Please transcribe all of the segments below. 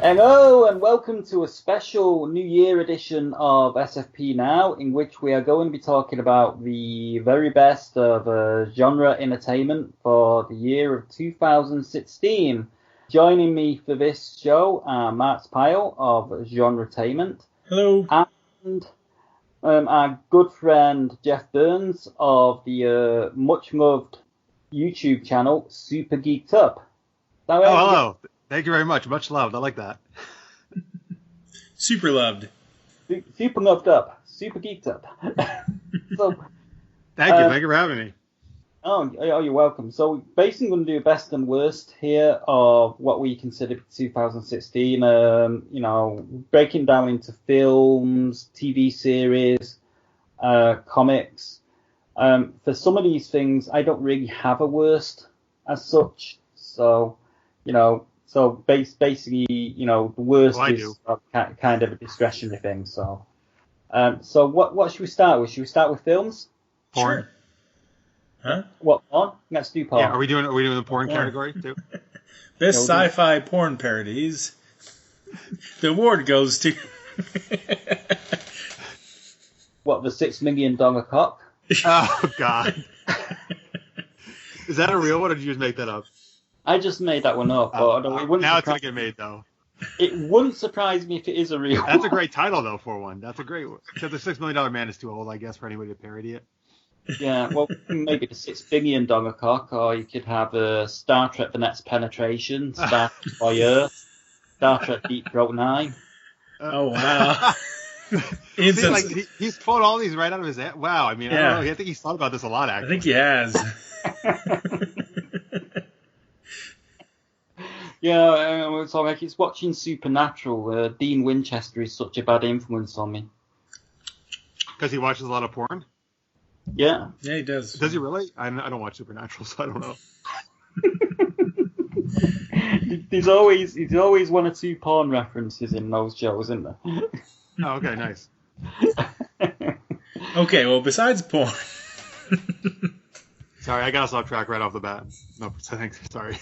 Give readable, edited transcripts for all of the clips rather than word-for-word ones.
Hello and welcome to a special New Year edition of SFP-Now, in which we are going to be talking about the very best of genre entertainment for the year of 2016. Joining me for this show are Marx Pyle of GenreTainment. Hello. And our good friend Jeff Burns of the much-loved YouTube channel Super Geeked Up. Oh, hello. Thank you very much. Much loved. I like that. Super loved. Super loved up. Super geeked up. So, Thank you. Thank you for having me. Oh, you're welcome. So basically going to do a best and worst here of what we consider 2016. Breaking down into films, TV series, comics. For some of these things, I don't really have a worst as such. So, basically, the worst is kind of a discretionary thing. So, what should we start with? Should we start with films? Porn. Sure. Huh? What porn? Let's do porn. Yeah, are we doing the porn category too? Best sci-fi porn parodies. The award goes to What, the $6 million cock? Oh God. Is that a real one, or did you just make that up? I just made that one up. But now it's gonna get made though. It wouldn't surprise me if it is a real one. That's a great title though for one. That's a great one. Except the $6 Million Man is too old, I guess, for anybody to parody it. Yeah, well, maybe the $6 billion cock, or you could have Star Trek: The Next Penetration, Star Trek Heir, Star Trek Deep Throat 9. Oh wow! He's pulled all these right out of his head. Wow, I mean, I don't know. I think he's thought about this a lot. Actually, I think he has. Yeah, so like it's watching Supernatural. Dean Winchester is such a bad influence on me. Because he watches a lot of porn. Yeah. Yeah, he does. Does he really? I don't watch Supernatural, so I don't know. There's always one or two porn references in those shows, isn't there? Oh, okay, nice. Okay, well, besides porn. Sorry, I got us off track right off the bat. No, thanks. Sorry.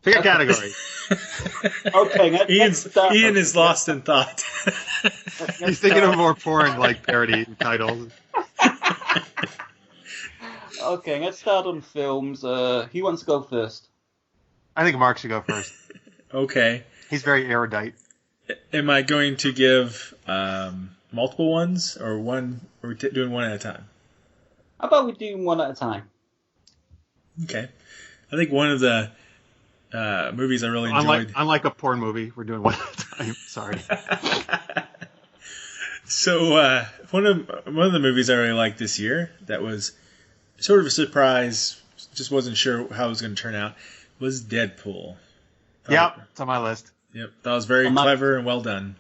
Pick a category. Okay, Ian is lost in thought. He's thinking of more porn-like parody titles. Okay, let's start on films. Who wants to go first? I think Mark should go first. Okay. He's very erudite. Am I going to give multiple ones, or one? Or are we doing one at a time? How about we do one at a time? Okay. I think one of the movies I really enjoyed. Unlike a porn movie, we're doing one at a time. Sorry. So one of the movies I really liked this year that was sort of a surprise, just wasn't sure how it was going to turn out, was Deadpool. Yep, it's on my list. Yep, that was very clever and well done.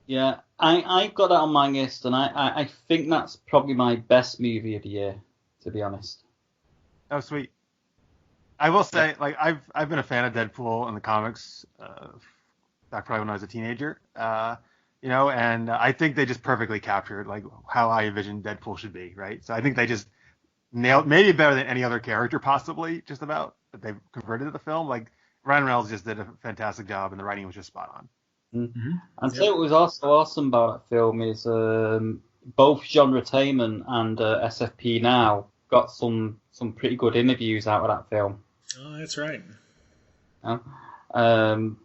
Yeah, I've got that on my list, and I think that's probably my best movie of the year, to be honest. Oh, sweet. I will say, I've been a fan of Deadpool in the comics back probably when I was a teenager, and I think they just perfectly captured how I envisioned Deadpool should be, right? So I think they just nailed, maybe better than any other character possibly, just about, that they've converted to the film. Ryan Reynolds just did a fantastic job, and the writing was just spot on. Mm-hmm. And so what was also awesome about that film is both GenreTainment and SFP-Now got some pretty good interviews out of that film. Oh, that's right. And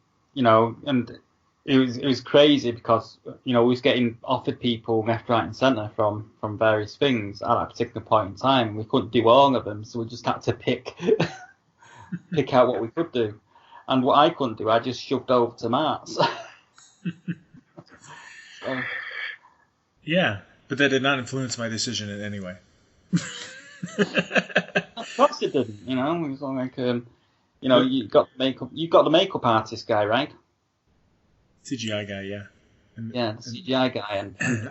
it was crazy because we was getting offered people left, right, and centre from various things at that particular point in time. We couldn't do all of them, so we just had to pick out what we could do. And what I couldn't do, I just shoved over to Marx. Yeah, but that did not influence my decision in any way. Of course it didn't. It was like you got the makeup artist guy, right? CGI guy, yeah. Yeah, the CGI guy,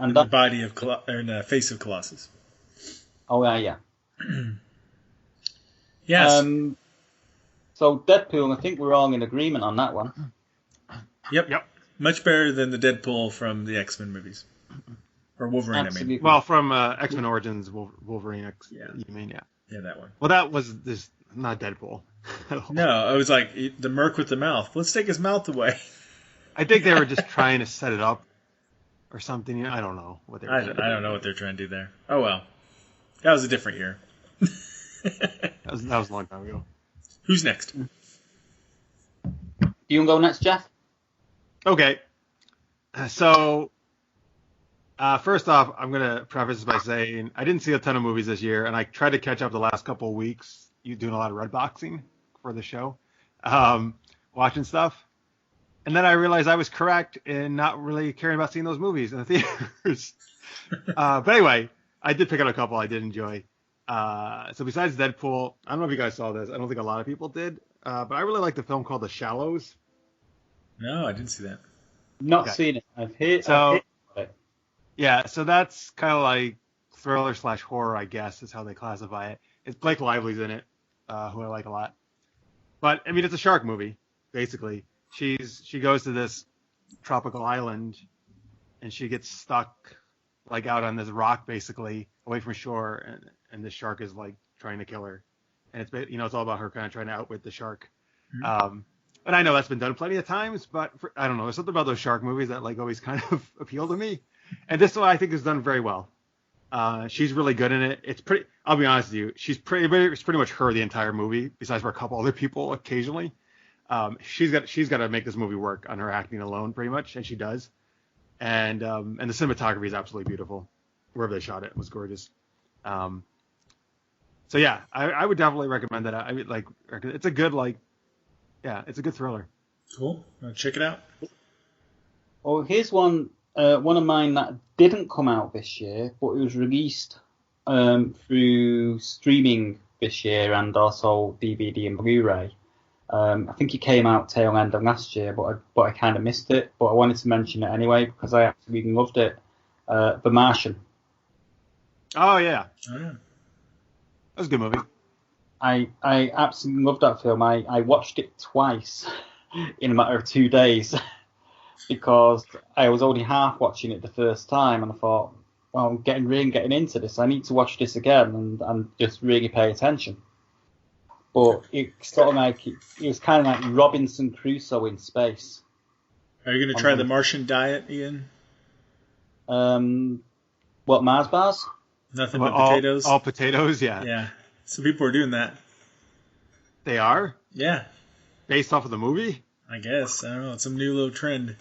and the body of the face of Colossus. Oh yeah. Yes. So Deadpool, I think we're all in agreement on that one. Yep. Much better than the Deadpool from the X-Men movies. Or Wolverine, Absolutely. I mean. Well, from X-Men Origins, Wolverine X. Yeah. You mean, yeah. Yeah, that one. Well, that was this. not Deadpool. No, I was like the merc with the mouth. Let's take his mouth away. I think they were just trying to set it up or something. I don't know what they were doing. I don't know what they're trying to do there. Oh well, that was a different year. That was a long time ago. Who's next? You want to go next, Jeff? Okay. So, first off, I'm going to preface this by saying I didn't see a ton of movies this year, and I tried to catch up the last couple of weeks. You doing a lot of redboxing for the show, watching stuff. And then I realized I was correct in not really caring about seeing those movies in the theaters. But anyway, I did pick out a couple I did enjoy. So besides Deadpool, I don't know if you guys saw this. I don't think a lot of people did. But I really like the film called The Shallows. No, I didn't see that. Not seen it. I've heard it. Yeah, so that's kind of like thriller/horror, I guess, is how they classify it. It's Blake Lively's in it, who I like a lot. But I mean, it's a shark movie, basically. She goes to this tropical island, and she gets stuck like out on this rock, basically away from shore, and the shark is like trying to kill her, and it's all about her kind of trying to outwit the shark. Mm-hmm. And I know that's been done plenty of times, but I don't know, there's something about those shark movies that like always kind of appeal to me, and this one I think is done very well. She's really good in it. I'll be honest with you, it's pretty much her the entire movie, besides for a couple other people occasionally. She's got to make this movie work on her acting alone, pretty much, and she does. And the cinematography is absolutely beautiful. Wherever they shot it was gorgeous. So yeah, I would definitely recommend that. I would it's a good it's a good thriller. Cool. I'll check it out. Well, here's one of mine that didn't come out this year, but it was released through streaming this year and also DVD and Blu-ray. I think it came out tail end of last year, but I kind of missed it. But I wanted to mention it anyway because I absolutely loved it. The Martian. Oh yeah. That was a good movie. I absolutely loved that film. I watched it twice in a matter of 2 days because I was only half watching it the first time, and I thought, well, I'm getting into this. I need to watch this again and just really pay attention. But it was kind of like Robinson Crusoe in space. Are you going to try the Martian diet, Ian? What, Mars bars? Nothing but potatoes? All potatoes, yeah. Yeah. Some people are doing that. They are? Yeah. Based off of the movie? I guess. I don't know. It's some new little trend.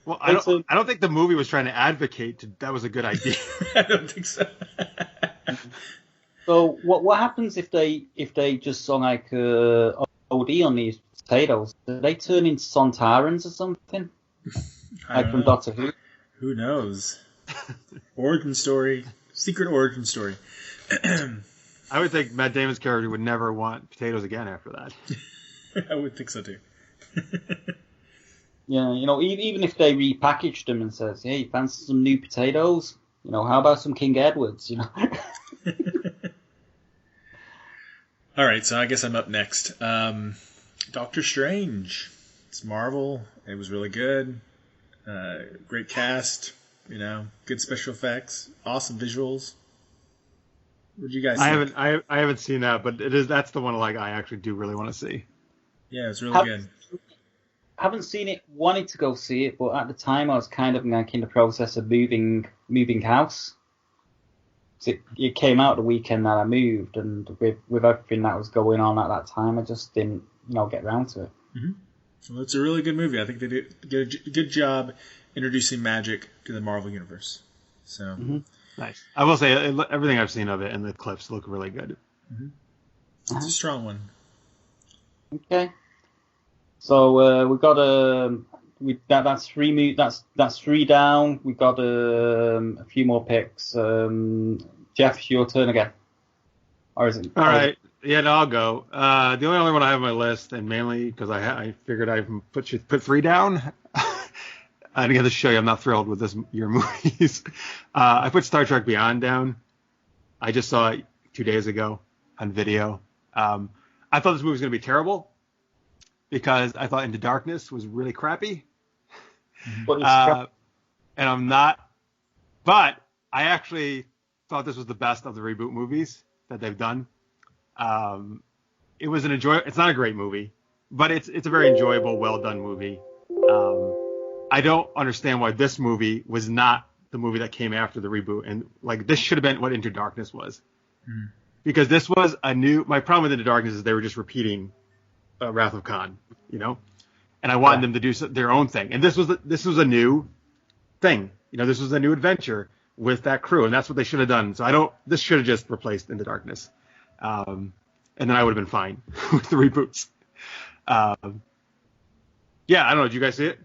Well, I don't think the movie was trying to advocate that was a good idea. I don't think so. So what happens if they just saw like OD on these potatoes? Do they turn into Sontarans or something? Like from Doctor Who? Who knows? Origin story. Secret origin story. I would think Matt Damon's character would never want potatoes again after that. I would think so too. Yeah, even if they repackaged them and says, hey, fancy some new potatoes? How about some King Edwards, All right, so I guess I'm up next. Doctor Strange. It's Marvel. It was really good. Great cast. Good special effects. Awesome visuals. What did you guys think? I haven't seen that, but that's the one I actually do really want to see. Yeah, it's really good. Haven't seen it. Wanted to go see it, but at the time I was kind of like in the process of moving house. So it came out the weekend that I moved, and with everything that was going on at that time, I just didn't, get around to it. Mm-hmm. Well, it's a really good movie. I think they did a good job introducing magic to the Marvel universe. So nice. I will say everything I've seen of it and the clips look really good. Mm-hmm. It's a strong one. Okay. So we've got that's three down. We've got a few more picks. Jeff, it's your turn again. Or is it? All right. Yeah, no, I'll go. The only other one I have on my list, and mainly because I figured I'd put three down. And again, to show you I'm not thrilled with your movies. I put Star Trek Beyond down. I just saw it 2 days ago on video. I thought this movie was going to be terrible because I thought Into Darkness was really crappy. And I'm not. But I actually thought this was the best of the reboot movies that they've done. it was it's not a great movie, but it's a very enjoyable, well done movie. I don't understand why this movie was not the movie that came after the reboot, and like this should have been what Into Darkness was, because this was my problem with Into Darkness is they were just repeating Wrath of Khan, and I wanted them to do their own thing, and this was a new thing, this was a new adventure with that crew, and that's what they should have done. So this should have just replaced Into Darkness, and then I would have been fine with the reboots. I don't know. Did you guys see it?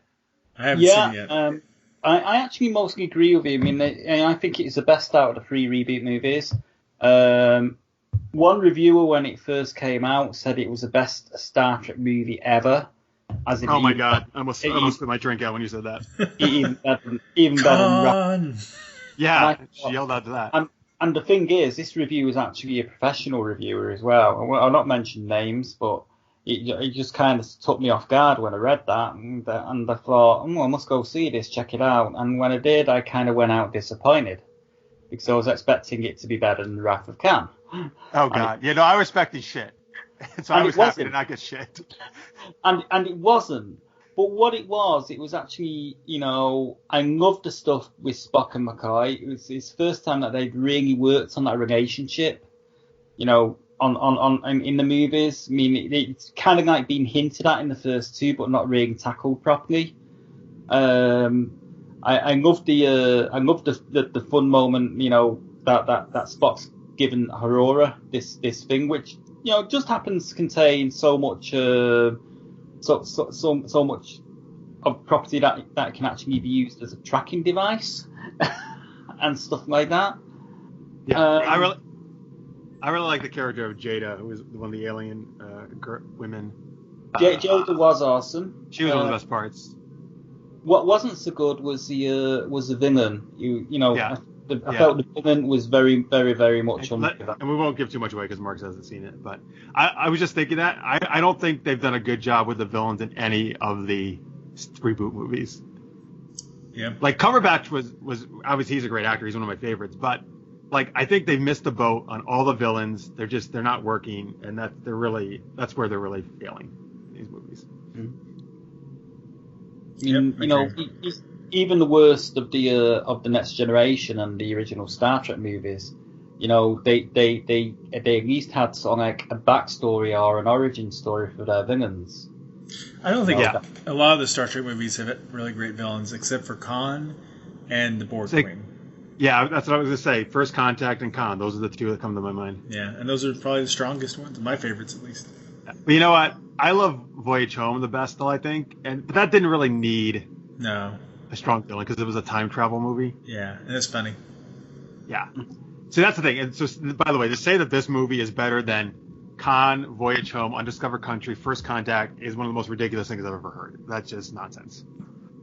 I haven't seen it yet. I actually mostly agree with you. I mean, I think it's the best out of the 3 reboot movies. One reviewer, when it first came out, said it was the best Star Trek movie ever. Oh my god! I almost put my drink out when you said that. Even better than Yeah, she yelled out to that. And the thing is, this review was actually a professional reviewer as well. I'll not mention names, but it just kind of took me off guard when I read that, and I thought, I must go see this, check it out. And when I did, I kind of went out disappointed because I was expecting it to be better than Wrath of Khan. Oh god, I was expecting shit, so I was happy to not get shit. And it wasn't. But what it was actually, I loved the stuff with Spock and McCoy. It was his first time that they'd really worked on that relationship, in the movies. I mean, it's kind of like been hinted at in the first 2, but not really tackled properly. I loved the fun moment, that Spock's given Aurora this thing, which just happens to contain so much. So much of property that can actually be used as a tracking device and stuff like that. Yeah, I really like the character of Jada, who was one of the alien women. Jada was awesome. She was one of the best parts. What wasn't so good was the villain. I felt the villain was very, very, very much on. And we won't give too much away because Marx hasn't seen it. But I was just thinking that I don't think they've done a good job with the villains in any of the reboot movies. Yeah. Like Cumberbatch was obviously he's a great actor. He's one of my favorites. But like I think they've missed the boat on all the villains. They're not working, and that's where they're really failing in these movies. Even the worst of the Next Generation and the original Star Trek movies, they at least had sort of like a backstory or an origin story for their villains. I don't think a lot of the Star Trek movies have really great villains, except for Khan and the Borg Queen. Yeah, that's what I was going to say. First Contact and Khan. Those are the 2 that come to my mind. Yeah, and those are probably the strongest ones, my favorites at least. But you know what? I love Voyage Home the best, though, I think. But that didn't really need a strong villain because it was a time travel movie. Yeah, and it's funny. Yeah. So that's the thing. And so, by the way, to say that this movie is better than Khan, Voyage Home, Undiscovered Country, First Contact is one of the most ridiculous things I've ever heard. That's just nonsense.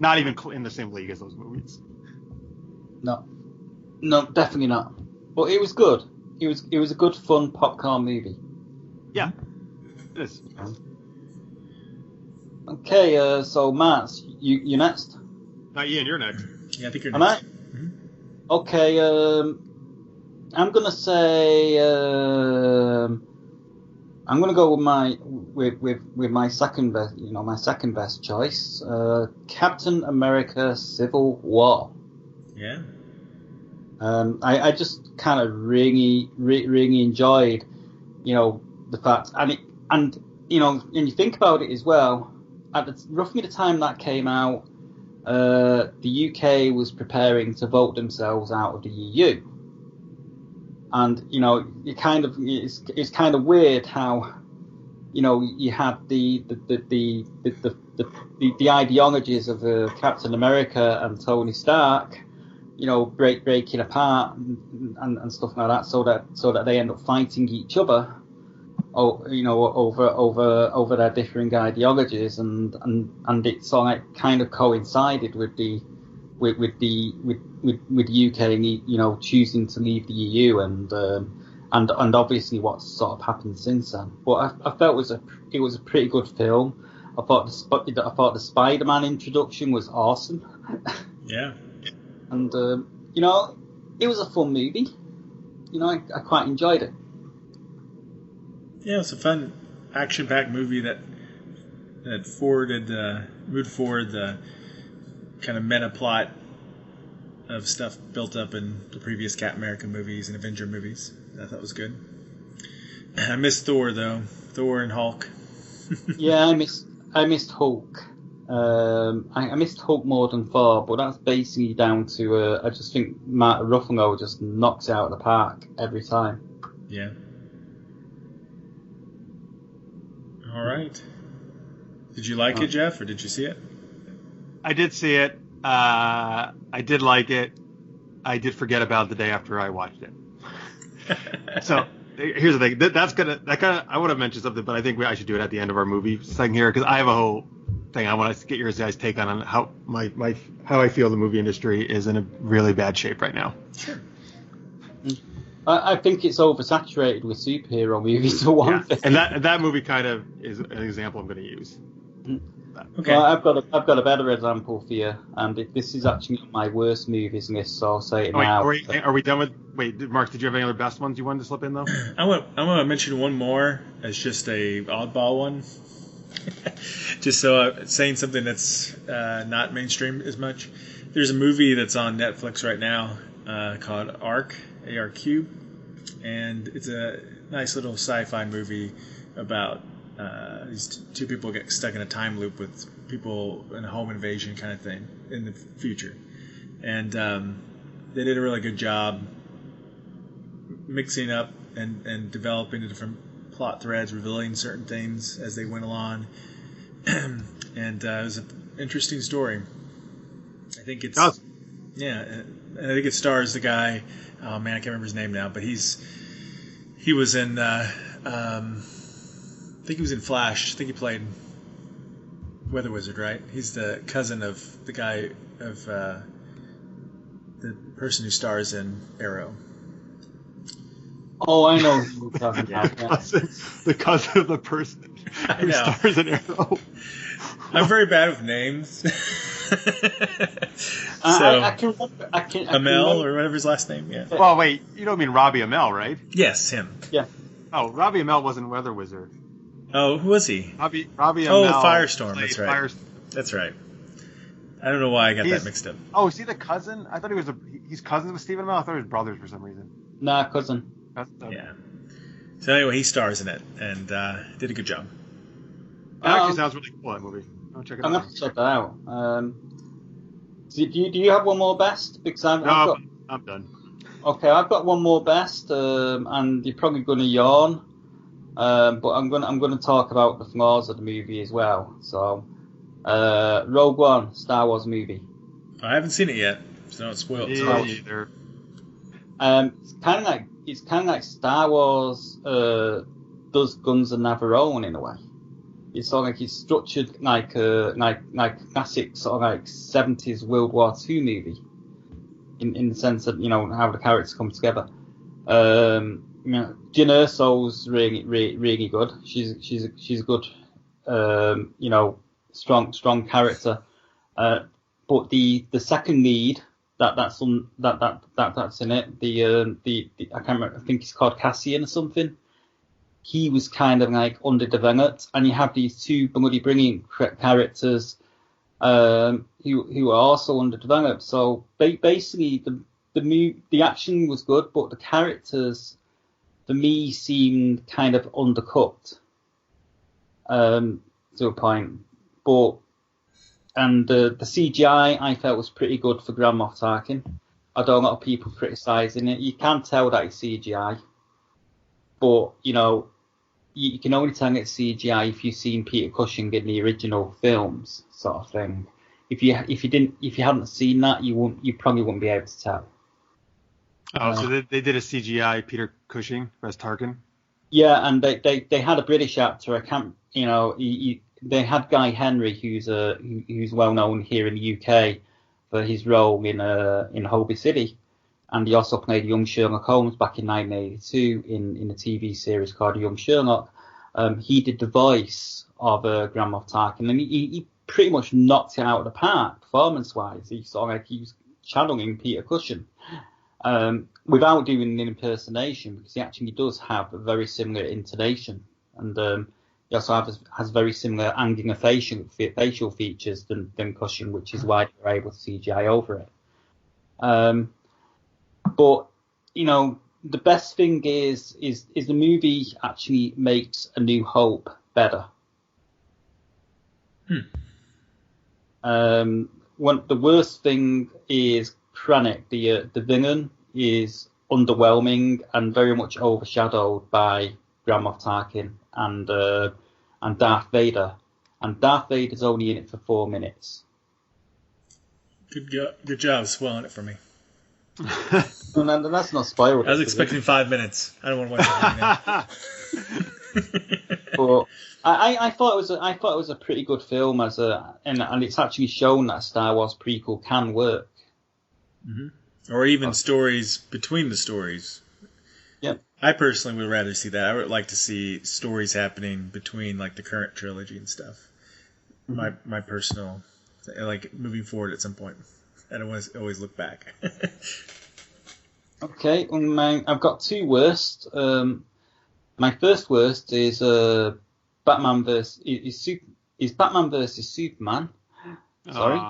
Not even in the same league as those movies. No, definitely not. But it was good. It was a good, fun popcorn movie. Yeah, it is. Okay, so Matt, you next. Ian, you're next. Yeah, I think you're Am next. I? Mm-hmm. Okay, I'm gonna say I'm gonna go with my second best, my second best choice, Captain America: Civil War. Yeah. I just kind of really enjoyed, the fact, and you think about it as well, at roughly the time that came out, the UK was preparing to vote themselves out of the EU, and it's kind of weird how, you had the ideologies of Captain America and Tony Stark, breaking apart and stuff like that, so that they end up fighting each other, over their differing ideologies, and it sort of kind of coincided with the UK, choosing to leave the EU, and obviously what's sort of happened since then. But I felt it was a pretty good film. I thought the Spider-Man introduction was awesome. Yeah. And, it was a fun movie. I quite enjoyed it. Yeah, it's a fun action-packed movie that moved forward the kind of meta plot of stuff built up in the previous Captain America movies and Avenger movies. I thought was good. I missed Thor though. Thor and Hulk. Yeah, I missed Hulk. I missed Hulk more than Thor, but that's basically down to I just think Matt Ruffalo just knocks it out of the park every time. Yeah. All right. Did you like it, Jeff, or did you see it? I did see it. I did like it. I did forget about it the day after I watched it. So here's the thing. I would have mentioned something, but I think I should do it at the end of our movie segment here because I have a whole thing I want to get your guys' take on how how I feel the movie industry is in a really bad shape right now. Sure. I think it's oversaturated with superhero movies for one thing. And that movie kind of is an example I'm going to use. Okay. Well, I've got a better example for you, and this is actually on my worst movies list, so I'll say it now. Are we done with? Wait, Mark, did you have any other best ones you wanted to slip in though? I want to mention one more as just a oddball one, just so saying something that's not mainstream as much. There's a movie that's on Netflix right now called Arq, ARQ, and it's a nice little sci-fi movie about these two people get stuck in a time loop with people in a home invasion kind of thing in the future. And they did a really good job mixing up and developing the different plot threads, revealing certain things as they went along. And it was an interesting story. I think it's... Awesome. Yeah, and I think it stars the guy... Oh, man, I can't remember his name now, but he was in... I think he was in Flash. I think he played Weather Wizard, right? He's the cousin of the guy of the person who stars in Arrow. Oh, I know who you're talking about. The cousin of the person who stars in Arrow. I'm very bad with names. I can Amell or whatever his last name. Yeah. Well, wait, you don't mean Robbie Amell, right? Yes, him. Yeah. Oh, Robbie Amell wasn't Weather Wizard. Oh, who was he? Robbie Amell. Oh, Firestorm. That's right. That's right. I don't know why I got that mixed up. Oh, is he the cousin? I thought he's cousins with Stephen Amell. I thought he was brothers for some reason. Nah, cousin. Yeah. So anyway, he stars in it and did a good job. It actually sounds really cool, that movie. I'll check it out. I'm going to have to check that out. Do you have one more best? Because I'm done. Okay, I've got one more best, and you're probably going to yawn. But I'm going to talk about the flaws of the movie as well. So, Rogue One, Star Wars movie. I haven't seen it yet, so it's spoiled. Yeah, either. It's kind of like Star Wars does Guns of Navarone in a way. It's sort of like it's structured like a classic sort of like 70s World War II movie, in the sense of how the characters come together. Jyn Erso's really good. She's a good strong character. But the second lead that's in it, I can't remember, I think it's called Cassian or something. He was kind of like underdeveloped, and you have these two bloody brilliant characters who are also underdeveloped. So basically, the action was good, but the characters, for me, seemed kind of undercooked to a point. And the CGI I felt was pretty good for Grand Moff Tarkin. I know a lot of people criticising it. You can tell that it's CGI, but you can only tell it's CGI if you've seen Peter Cushing in the original films, sort of thing. If you hadn't seen that, you probably wouldn't be able to tell. Oh, so they did a CGI Peter Cushing as Tarkin? Yeah, and they had a British actor. I can't, they had Guy Henry, who's well known here in the UK for his role in Holby City, and he also played young Sherlock Holmes back in 1982 in a TV series called Young Sherlock. He did the voice of Grand Moff Tarkin, and he pretty much knocked it out of the park performance-wise. He was channeling Peter Cushing. Without doing an impersonation, because he actually does have a very similar intonation, and He also has very similar angular facial features than Cushing, which is why they were able to CGI over it. But the best thing is the movie actually makes A New Hope better. The worst thing is Krennic, the villain, is underwhelming and very much overshadowed by Grand Moff Tarkin and Darth Vader. And Darth Vader's only in it for 4 minutes. Good job spoiling it for me. And that's not spoiled. I was expecting 5 minutes. I don't want to watch it now. But I thought it was a pretty good film and it's actually shown that a Star Wars prequel can work. Mm-hmm. Or even stories between the stories. Yep. I personally would rather see that. I would like to see stories happening between like the current trilogy and stuff. Mm-hmm. My personal, like moving forward at some point. I don't always look back. Okay, I've got 2 worst. My first worst is Batman versus Superman. Sorry.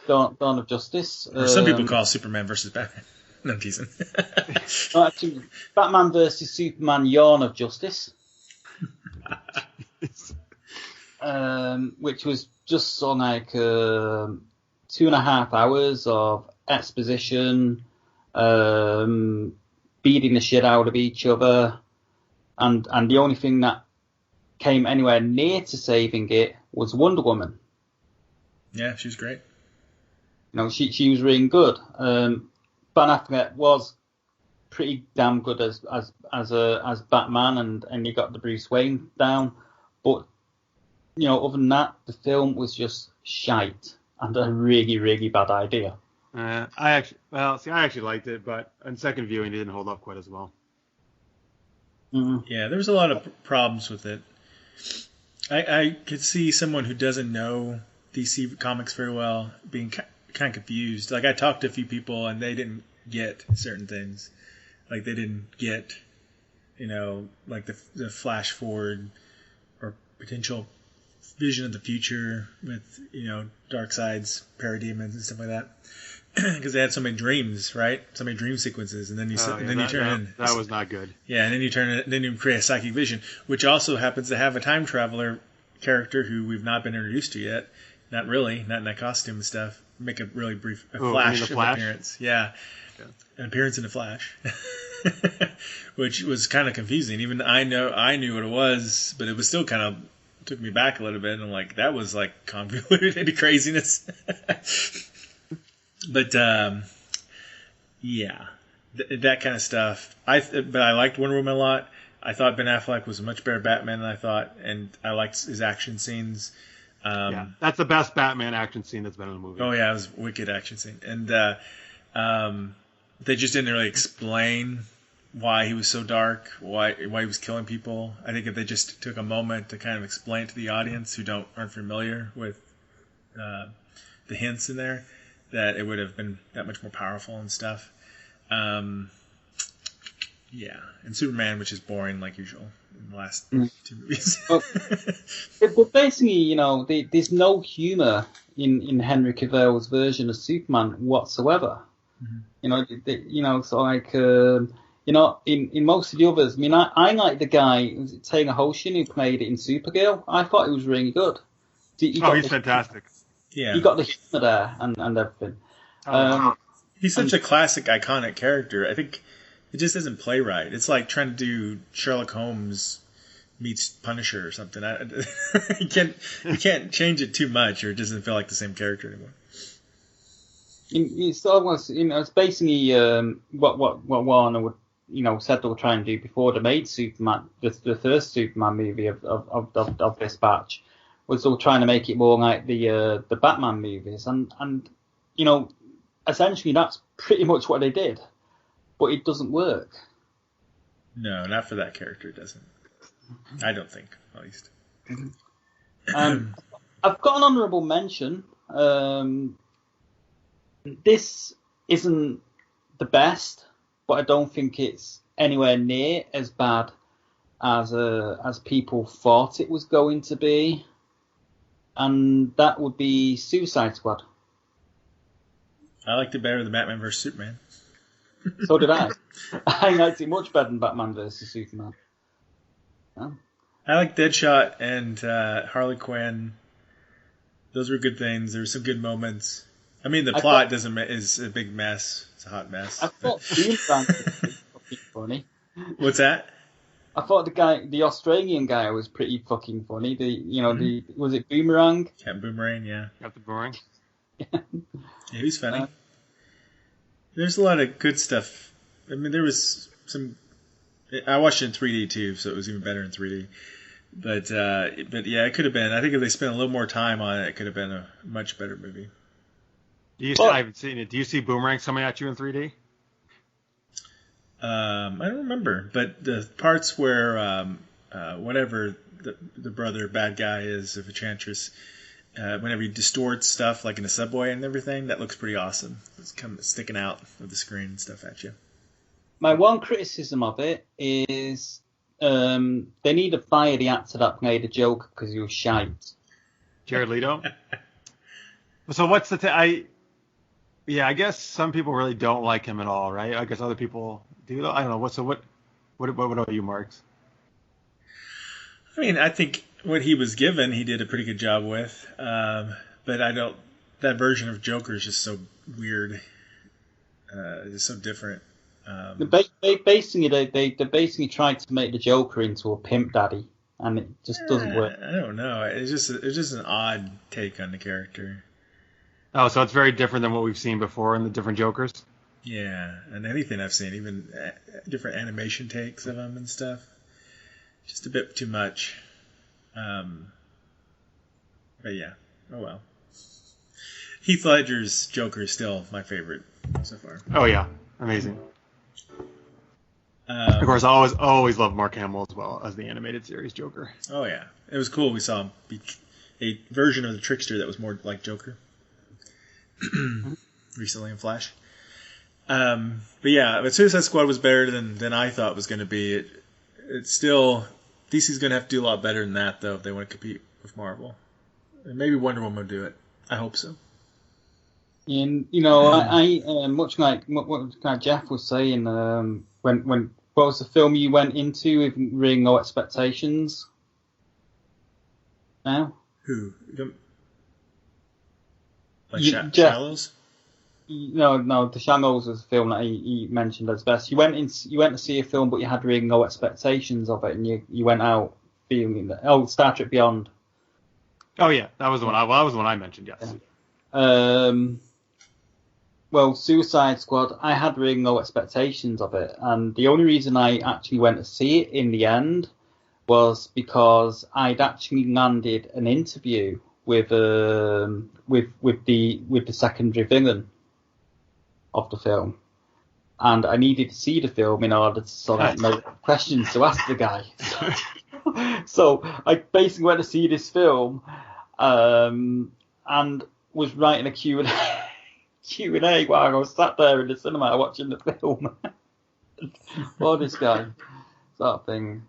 Dawn of Justice. Or some people call Superman versus Batman. No, I'm teasing. No, actually, Batman versus Superman: Yawn of Justice. Which was just on like 2.5 hours of exposition, beating the shit out of each other, and the only thing that came anywhere near to saving it was Wonder Woman. Yeah, she was great. She was really good. Ben Affleck was pretty damn good as Batman, and you got the Bruce Wayne down. But other than that, the film was just shite and a really, really bad idea. I actually liked it, but on second viewing, it didn't hold up quite as well. Mm-hmm. Yeah, there was a lot of problems with it. I could see someone who doesn't know DC Comics very well being kind of confused. Like, I talked to a few people and they didn't get certain things. Like, they didn't get, like the flash forward or potential vision of the future with, Darkseid's parademons and stuff like that. Because they had so many dreams, right? So many dream sequences, and then you that was not good. Yeah, and then you create a psychic vision, which also happens to have a time traveler character who we've not been introduced to yet. Not really, not in that costume and stuff. Make a really brief Flash appearance. Yeah, an appearance in the Flash, which was kind of confusing. Even I knew what it was, but it was still kind of took me back a little bit. And I'm like, that was like convoluted craziness. But yeah, that kind of stuff. But I liked Wonder Woman a lot. I thought Ben Affleck was a much better Batman than I thought, and I liked his action scenes. Yeah, that's the best Batman action scene that's been in the movie. Oh yeah, it was a wicked action scene, and they just didn't really explain why he was so dark, why he was killing people. I think if they just took a moment to kind of explain to the audience who aren't familiar with the hints in there, that it would have been that much more powerful and stuff. Yeah, and Superman, which is boring like usual in the last 2 movies. But basically, there's no humour in Henry Cavill's version of Superman whatsoever. Mm-hmm. So like, in most of the others, I like the guy, was it Taylor Hoshun, who played it in Supergirl. I thought he was really good. He's fantastic. Yeah, you got the humour there and everything. He's such a classic, iconic character. I think it just doesn't play right. It's like trying to do Sherlock Holmes meets Punisher or something. You can't change it too much, or it doesn't feel like the same character anymore. It's almost, it's basically what Warner would, said they were trying to do before they made Superman, the first Superman movie of this batch, was they were trying to make it more like the Batman movies, and essentially that's pretty much what they did. But it doesn't work. No, not for that character. It doesn't. I don't think, at least. I've got an honourable mention. This isn't the best, but I don't think it's anywhere near as bad as people thought it was going to be, and that would be Suicide Squad. I liked it better than Batman vs Superman. So did I. I liked it much better than Batman vs Superman. Yeah. I like Deadshot and Harley Quinn. Those were good things. There were some good moments. I mean, the plot is a big mess. It's a hot mess. I thought Boomerang was pretty fucking funny. What's that? I thought the Australian guy was pretty fucking funny. Was it Boomerang? Captain Boomerang, yeah. Captain Boomerang. Yeah, he's funny. There's a lot of good stuff. I mean, there was some. I watched it in 3D too, so it was even better in 3D. But yeah, it could have been. I think if they spent a little more time on it, it could have been a much better movie. I haven't seen it. Do you see Boomerang coming at you in 3D? I don't remember, but the parts where whatever the brother bad guy is of Enchantress, whenever he distorts stuff like in the subway and everything, that looks pretty awesome. It's sticking out of the screen and stuff at you. My one criticism of it is they need to fire the actor that played the Joker because he was shite. Jared Leto. So what's the I guess some people really don't like him at all, right? I guess other people do. I don't know. What about you, Marx? I mean, I think what he was given, he did a pretty good job with. But that version of Joker is just so weird. It's so different. They basically tried to make the Joker into a pimp daddy, and it just doesn't work. I don't know. It's just an odd take on the character. Oh, so it's very different than what we've seen before in the different Jokers? Yeah, and anything I've seen, even different animation takes of them and stuff. Just a bit too much. But yeah, oh well. Heath Ledger's Joker is still my favorite so far. Oh yeah, amazing. Of course, I always loved Mark Hamill as well as the animated series Joker. Oh yeah, it was cool. We saw him be a version of the Trickster that was more like Joker. Recently in Flash. But Suicide Squad was better than I thought it was going to be. It's still, DC's going to have to do a lot better than that though if they want to compete with Marvel. And maybe Wonder Woman will do it. I hope so. And I much like what Jeff was saying. When what was the film you went into with really no expectations? Now? Who? Like Shallows? No, The Shallows was a film that he mentioned as best. You went to see a film, but you had really no expectations of it, and you went out feeling that. Oh, Star Trek Beyond. Oh yeah, that was the one. That was the one I mentioned. Yes. Yeah. Well, Suicide Squad, I had really no expectations of it, and the only reason I actually went to see it in the end was because I'd actually landed an interview with the secondary villain of the film, and I needed to see the film in order to sort of know questions to ask the guy. So I basically went to see this film, and was writing a Q&A while I was sat there in the cinema watching the film. For this guy, sort of thing.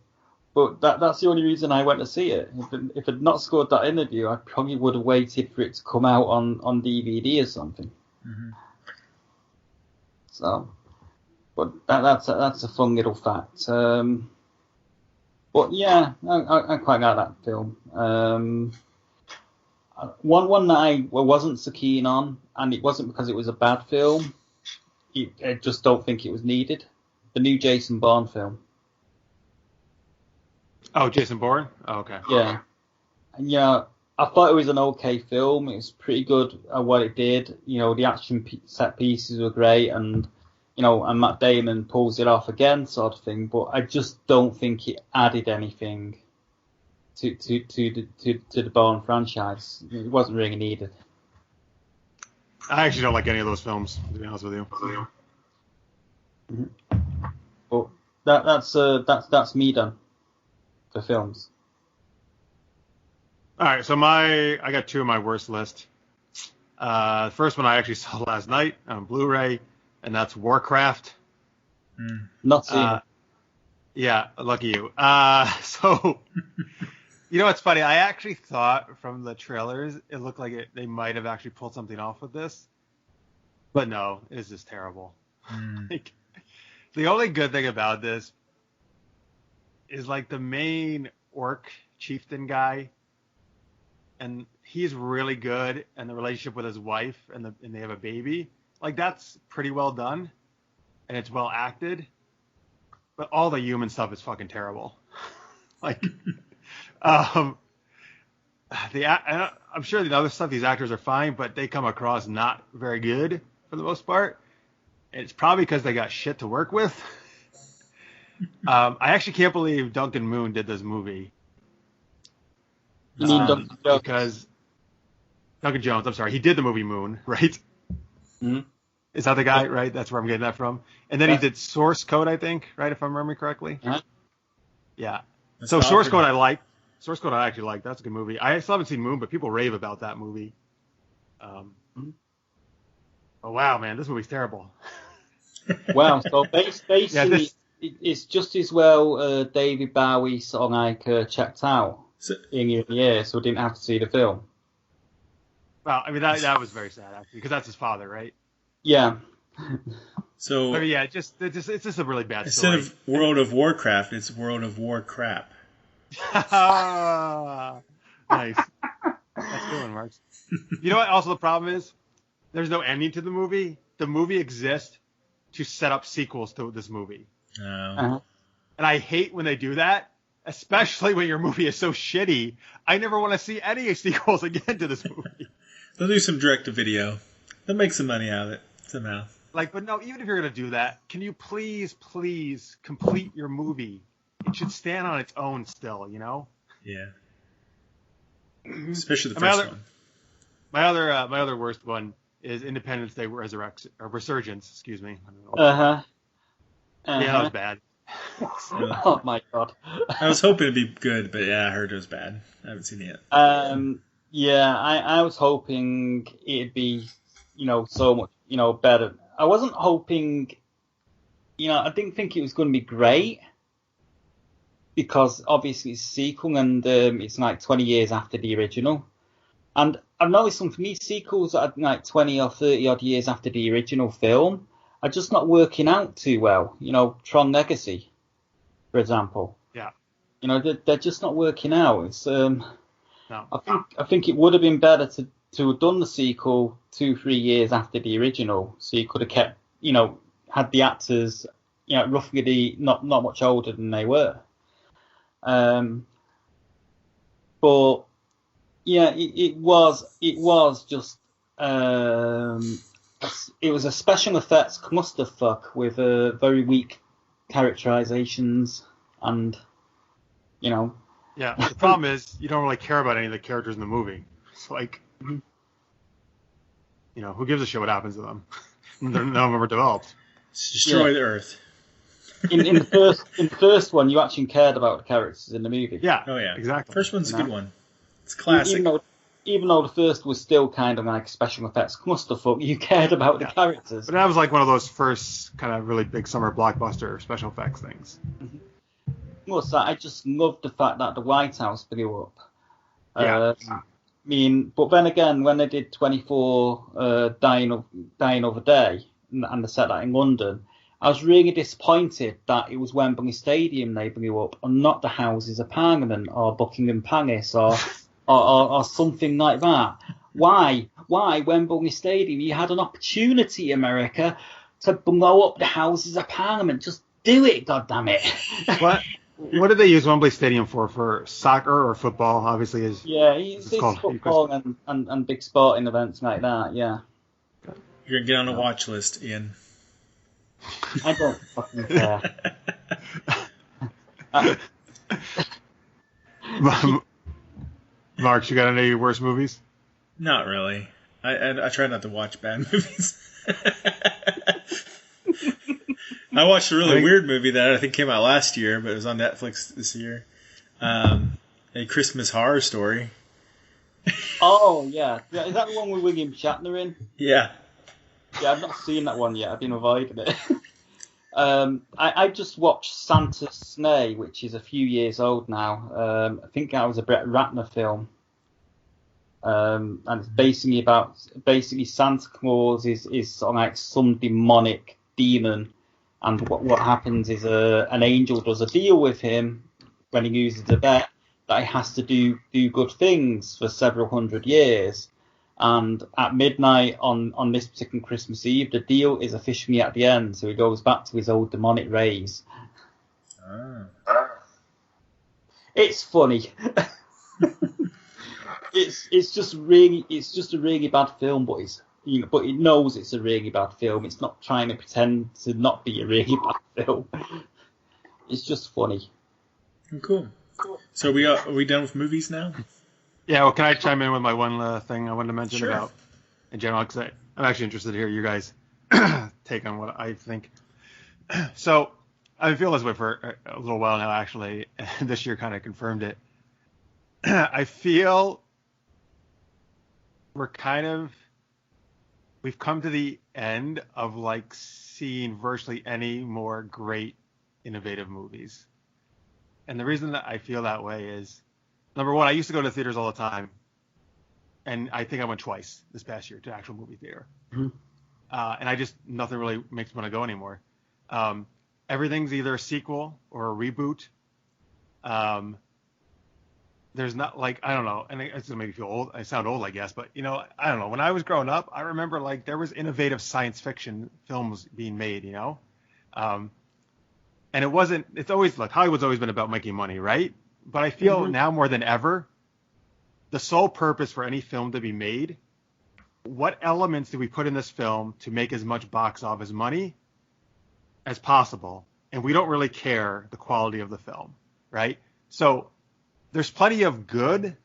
But that's the only reason I went to see it. If I'd not scored that interview, I probably would have waited for it to come out on DVD or something. Mm-hmm. So, but that's a fun little fact. But yeah, I quite like that film. One that I wasn't so keen on, and it wasn't because it was a bad film. I just don't think it was needed. The new Jason Bourne film. Oh, Jason Bourne? Oh, okay. Yeah. And, I thought it was an okay film. It was pretty good at what it did. The action set pieces were great, and and Matt Damon pulls it off again, sort of thing. But I just don't think it added anything to the Bourne franchise. It wasn't really needed. I actually don't like any of those films, to be honest with you. Mm-hmm. But that's me done. The films. All right, so I got two on my worst list. The first one I actually saw last night on Blu-ray, and that's Warcraft. Not seen. Yeah, lucky you. So, you know what's funny? I actually thought from the trailers, it looked like they might have actually pulled something off with this. But no, it's just terrible. Like, the only good thing about this is like the main orc chieftain guy, and he's really good, and the relationship with his wife, and they have a baby. Like, that's pretty well done, and it's well acted. But all the human stuff is fucking terrible. Like, I'm sure the other stuff, these actors are fine, but they come across not very good for the most part. And it's probably because they got shit to work with. I actually can't believe Duncan Moon did this movie. You mean Duncan Jones? Because Duncan Jones, I'm sorry, he did the movie Moon, right? Mm-hmm. Is that the guy, right? That's where I'm getting that from. And then he did Source Code, I think, right? If I'm remembering correctly. Uh-huh. Yeah. So Source Code I like. Source Code I actually like. That's a good movie. I still haven't seen Moon, but people rave about that movie. Oh wow, man, this movie's terrible. Wow. So basically, it's just as well David Bowie sort of like checked out in the year, so we didn't have to see the film. Well, I mean that was very sad actually, because that's his father, right? Yeah. So yeah, it's just a really bad instead story. of World of Warcraft, it's World of War crap. Nice. That's good one, Marx. You know what? Also, the problem is there's no ending to the movie. The movie exists to set up sequels to this movie. Uh-huh. And I hate when they do that, especially when your movie is so shitty. I never want to see any sequels again to this movie. They'll do some direct-to-video. They'll make some money out of it somehow. Like, but no, even if you're going to do that, can you please complete your movie? It should stand on its own still, you know? Yeah. Especially the first one. My other worst one is Independence Day Resurgence, excuse me. Uh-huh. Yeah, that was bad. Oh my god. I was hoping it'd be good, but yeah, I heard it was bad. I haven't seen it yet. Yeah, I was hoping it'd be, so much, better. I wasn't hoping, I didn't think it was going to be great because obviously it's a sequel and it's like 20 years after the original. And I've noticed some, for me, sequels that are like 20 or 30 odd years after the original film are just not working out too well. Tron Legacy, for example. Yeah. They're just not working out. It's no. I think it would have been better to have done the sequel 2-3 years after the original, so you could have kept, had the actors, roughly not much older than they were. But yeah, it was just it was a special effects clusterfuck with very weak characterizations and Yeah, the problem is you don't really care about any of the characters in the movie. It's like, who gives a shit what happens to them? None of them are developed. Destroy the Earth. In the first one, you actually cared about the characters in the movie. Yeah. Oh yeah. Exactly. First one's a good one. It's classic. Even though the first was still kind of like special effects clusterfuck, you cared about the characters. But that was like one of those first kind of really big summer blockbuster special effects things. Plus, I just loved the fact that the White House blew up. Yeah. But then again, when they did 24 Dying of a Day, and they set that in London, I was really disappointed that it was Wembley Stadium they blew up, and not the Houses of Parliament or Buckingham Palace or something like that. Why Wembley Stadium? You had an opportunity, America, to blow up the Houses of Parliament. Just do it, goddammit. What did they use Wembley Stadium for? For soccer or football? Obviously, it's football and big sporting events like that. Yeah. You're gonna get on a watch list, Ian. I don't fucking care. Mark, you got any worse movies? Not really. I try not to watch bad movies. I watched a really weird movie that I think came out last year, but it was on Netflix this year. A Christmas Horror Story. Oh, yeah. Is that the one with William Shatner in? Yeah. Yeah, I've not seen that one yet. I've been avoiding it. I just watched Santa's Sleigh, which is a few years old now. I think that was a Brett Ratner film. And it's basically Santa Claus is sort of like some demonic demon, and what happens is an angel does a deal with him when he loses a bet that he has to do good things for several hundred years. And at midnight on this particular Christmas Eve, the deal is officially at the end, so he goes back to his old demonic ways. It's funny. It's just a really bad film, but but it knows it's a really bad film. It's not trying to pretend to not be a really bad film. It's just funny. Cool. So are we done with movies now? Yeah, well, can I chime in with my one thing I wanted to mention Sure. about in general? Because I'm actually interested to hear you guys take on what I think. So I've been feeling this way for a little while now, actually. And this year kind of confirmed it. I feel we've come to the end of like seeing virtually any more great, innovative movies. And the reason that I feel that way is, number one, I used to go to theaters all the time, and I think I went twice this past year to actual movie theater. Mm-hmm. And nothing really makes me want to go anymore. Everything's either a sequel or a reboot. There's not I don't know, and it's gonna make me feel old. I sound old, I guess, but I don't know. When I was growing up, I remember there was innovative science fiction films being made, and it's always Hollywood's always been about making money, right? But I feel now more than ever, the sole purpose for any film to be made, what elements do we put in this film to make as much box office money as possible? And we don't really care the quality of the film, right? So there's plenty of good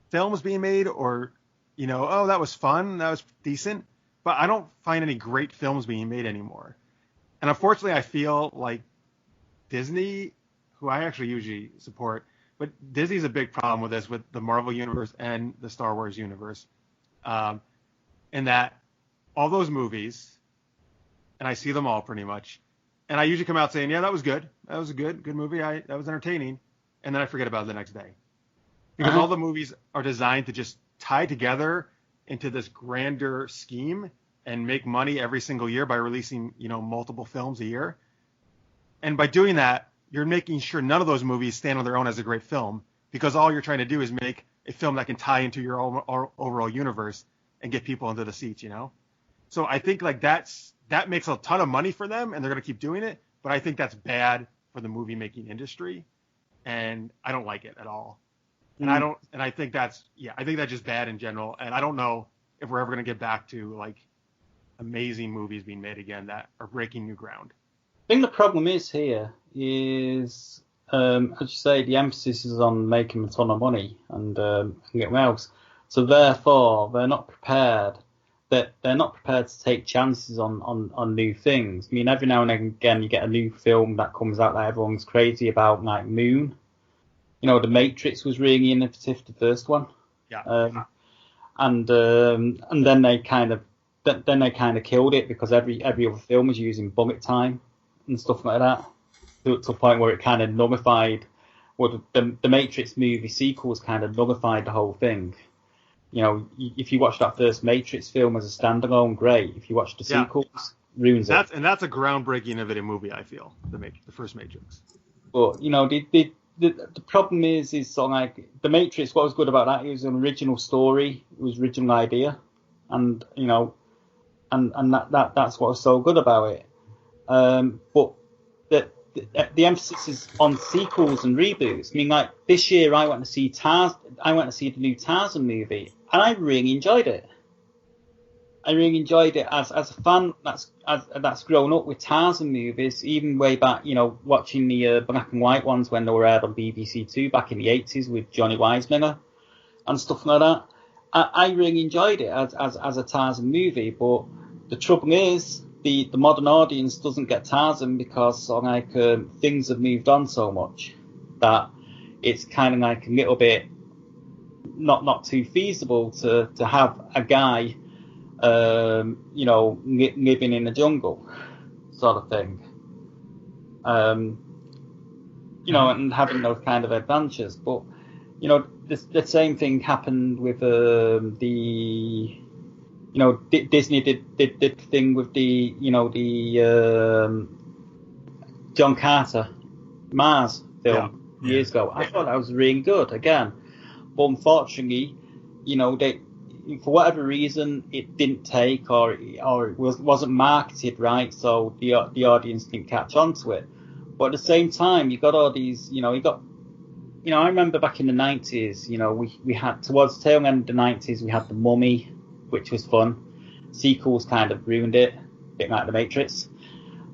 films being made, or, oh, that was fun, that was decent, but I don't find any great films being made anymore. And unfortunately, I feel like Disney, who I actually usually support, but Disney's a big problem with this, with the Marvel universe and the Star Wars universe, in that all those movies, and I see them all pretty much, and I usually come out saying, yeah, that was good, that was a good movie, that was entertaining, and then I forget about it the next day, because all the movies are designed to just tie together into this grander scheme and make money every single year by releasing, multiple films a year. And by doing that, you're making sure none of those movies stand on their own as a great film, because all you're trying to do is make a film that can tie into your overall universe and get people into the seats, So I think that makes a ton of money for them, and they're going to keep doing it. But I think that's bad for the movie making industry, and I don't like it at all. And I think that's just bad in general. And I don't know if we're ever going to get back to amazing movies being made again that are breaking new ground. I think the problem is here is, as you say, the emphasis is on making a ton of money and getting else. So therefore, they're not prepared. They're not prepared to take chances on new things. I mean, every now and again you get a new film that comes out that everyone's crazy about, like Moon. The Matrix was really innovative, the first one. Yeah. And then they kind of killed it, because every other film was using bullet time and stuff like that, to a point where it kind of nullified. Well, the Matrix movie sequels kind of nullified the whole thing. If you watch that first Matrix film as a standalone, great. If you watch the sequels, ruins it. And that's a groundbreaking, innovative movie, I feel, the first Matrix. But the problem is sort of like the Matrix. What was good about that? It was an original story. It was original idea, and that's what was so good about it. But the emphasis is on sequels and reboots. I mean, like this year, I went to see the new Tarzan movie, and I really enjoyed it. I really enjoyed it as a fan that's grown up with Tarzan movies, even way back, watching the black and white ones when they were aired on BBC Two back in the 80s with Johnny Weissmuller and stuff like that. I really enjoyed it as a Tarzan movie, but the trouble is the modern audience doesn't get Tarzan because things have moved on so much that it's kind of like a little bit not too feasible to have a guy living in the jungle, sort of thing. and having those kind of adventures. But the same thing happened with Disney did the thing with the John Carter Mars film years ago. I thought that was really good again, but unfortunately, they, for whatever reason, it didn't take, or it wasn't marketed right, so the audience didn't catch on to it. But at the same time, you got all these, I remember back in the 90s, we had, towards the tail end of the 90s, we had The Mummy, which was fun. Sequels kind of ruined it, a bit like The Matrix.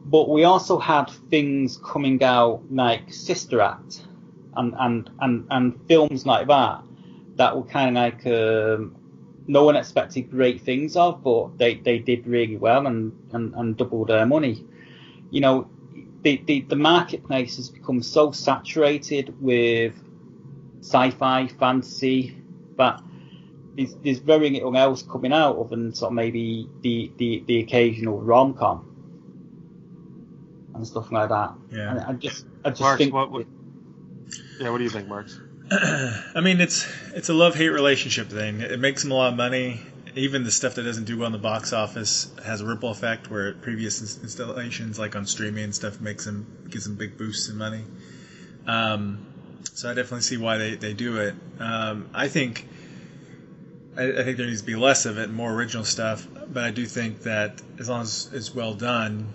But we also had things coming out like Sister Act and films like that were kind of like no one expected great things of, but they did really well and doubled their money. The marketplace has become so saturated with sci-fi, fantasy, that there's very little else coming out other than sort of maybe the occasional rom-com and stuff like that. Yeah. And I just Marx, think. what do you think, Marx? I mean, it's a love-hate relationship thing. It makes them a lot of money. Even the stuff that doesn't do well in the box office has a ripple effect where previous installations, like on streaming and stuff, gives them big boosts in money. So I definitely see why they do it. I think there needs to be less of it and more original stuff, but I do think that as long as it's well done,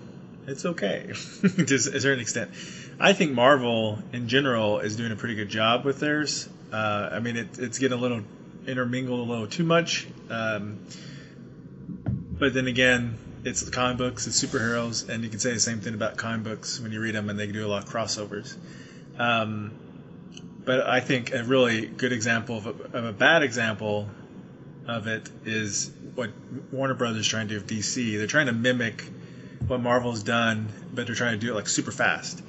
it's okay to a certain extent. I think Marvel in general is doing a pretty good job with theirs. I mean, it's getting a little intermingled a little too much, but then again, it's the comic books, it's superheroes, and you can say the same thing about comic books when you read them, and they can do a lot of crossovers. But I think a really good example of a bad example of it is what Warner Brothers is trying to do with DC. They're trying to mimic what Marvel's done, but they're trying to do it like super fast,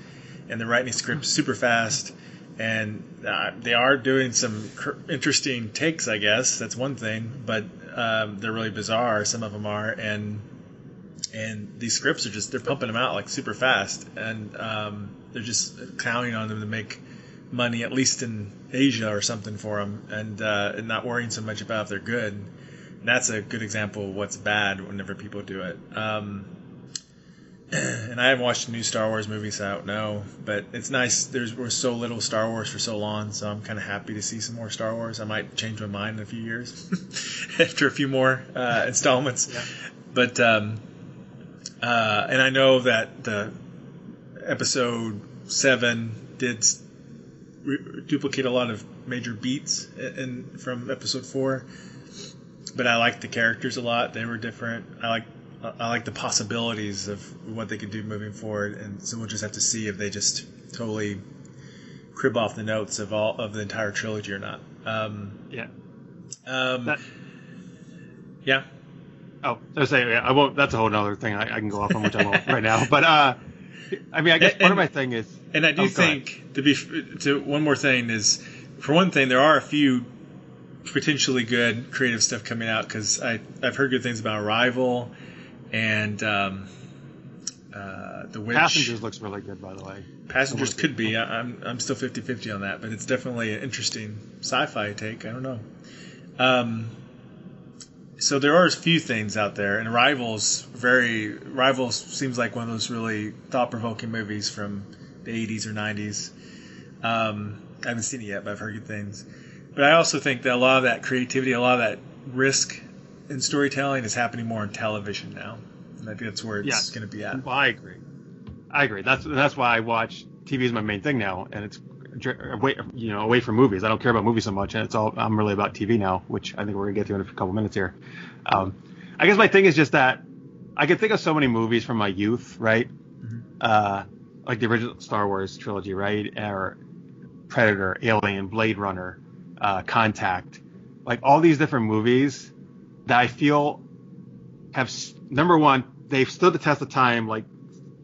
and they're writing scripts super fast. And they are doing some interesting takes, I guess. That's one thing, but they're really bizarre. Some of them are, and these scripts are they're pumping them out like super fast, and they're just counting on them to make money, at least in Asia or something for them, and not worrying so much about if they're good. And that's a good example of what's bad whenever people do it. And I haven't watched the new Star Wars movies, so I don't know. But it's nice. There was so little Star Wars for so long, so I'm kind of happy to see some more Star Wars. I might change my mind in a few years after a few more installments. Yeah. But and I know that the Episode 7 did duplicate a lot of major beats from Episode 4. But I liked the characters a lot. They were different. I like the possibilities of what they could do moving forward, and so we'll just have to see if they just totally crib off the notes of the entire trilogy or not. Yeah. Yeah. Oh, I was saying, I won't. That's a whole other thing I can go off on, which I won't right now. But I mean, I guess part of my thing is, and I do think one more thing is, for one thing, there are a few potentially good creative stuff coming out, because I've heard good things about Arrival. And The Witch. Passengers looks really good, by the way. Passengers could be. I'm still 50-50 on that, but it's definitely an interesting sci-fi take. I don't know. So there are a few things out there, and Arrival seems like one of those really thought-provoking movies from the 80s or 90s. I haven't seen it yet, but I've heard good things. But I also think that a lot of that creativity, a lot of that risk in storytelling is happening more in television now, and I think that's where it's going to be at. Well, I agree. That's why I watch TV is my main thing now, and it's away from movies. I don't care about movies so much, and I'm really about TV now, which I think we're gonna get to in a couple minutes here. I guess my thing is just that I can think of so many movies from my youth, right? Mm-hmm. Like the original Star Wars trilogy, right? Or Predator, Alien, Blade Runner, Contact, like all these different movies that I feel have, number one, they've stood the test of time like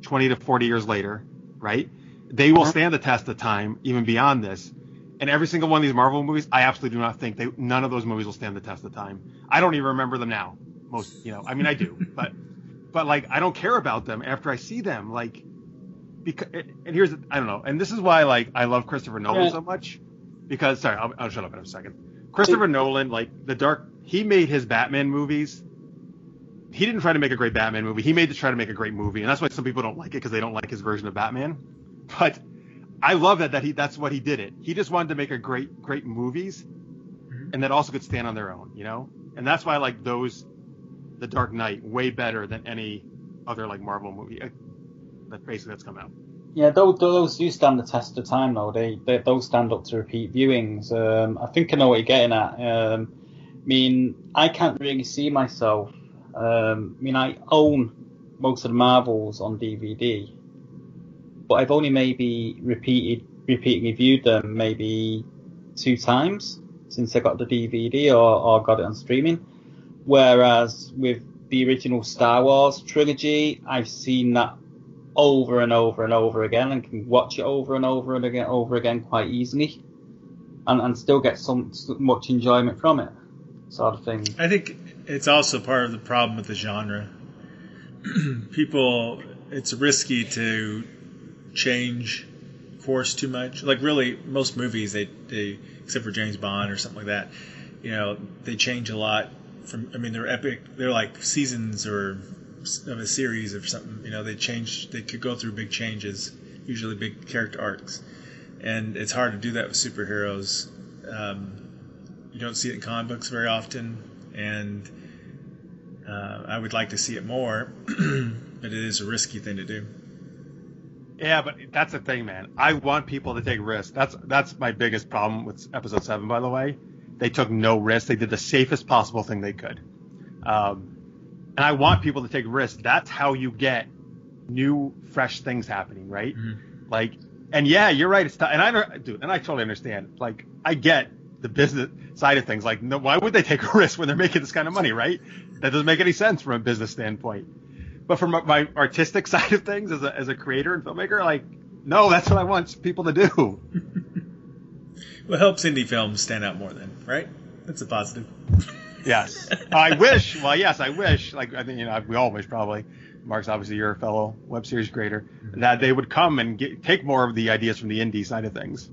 20 to 40 years later, right? They will stand the test of time even beyond this. And every single one of these Marvel movies, I absolutely do not think none of those movies will stand the test of time. I don't even remember them now. I mean, I do, but like, I don't care about them after I see them. Like, because, and here's, I don't know, and this is why, like, I love Christopher Nolan so much, because, sorry, I'll shut up in a second. Christopher Nolan, like, he made his Batman movies. He didn't try to make a great Batman movie. He made to try to make a great movie, and that's why some people don't like it, because they don't like his version of Batman. But I love that's what he did it. He just wanted to make a great movies, and that also could stand on their own, you know? And that's why I like The Dark Knight, way better than any other, like, Marvel movie that's come out. Yeah, those do stand the test of time, though. Those stand up to repeat viewings. I think I know what you're getting at. I mean, I can't really see myself. I mean, I own most of the Marvels on DVD, but I've only maybe repeatedly viewed them maybe 2 times since I got the DVD or got it on streaming. Whereas with the original Star Wars trilogy, I've seen that over and over and over again, and can watch it over and over and again quite easily, and still get so much enjoyment from it, sort of thing. I think it's also part of the problem with the genre. It's risky to change course too much. Like, really, most movies, they except for James Bond or something like that, you know, they change a lot. They're epic. They're like seasons or of a series or something. You know, they could go through big changes, usually big character arcs, and it's hard to do that with superheroes. You don't see it in comic books very often, and I would like to see it more, but it is a risky thing to do. Yeah, but that's the thing, man. I want people to take risks. That's my biggest problem with episode 7, by the way. They took no risks. They did the safest possible thing they could. And I want people to take risks. That's how you get new, fresh things happening, right? Mm-hmm. Like, and yeah, you're right. It's and I totally understand. Like, I get the business side of things. Like, no, why would they take a risk when they're making this kind of money, right? That doesn't make any sense from a business standpoint. But from my artistic side of things, as a creator and filmmaker, like, no, that's what I want people to do. Well, it helps indie films stand out more then, right? That's a positive. Yes. I wish. Well, yes, I wish. Like, I think, you know, we all wish, probably. Mark's obviously your fellow web series creator, that they would come and take more of the ideas from the indie side of things.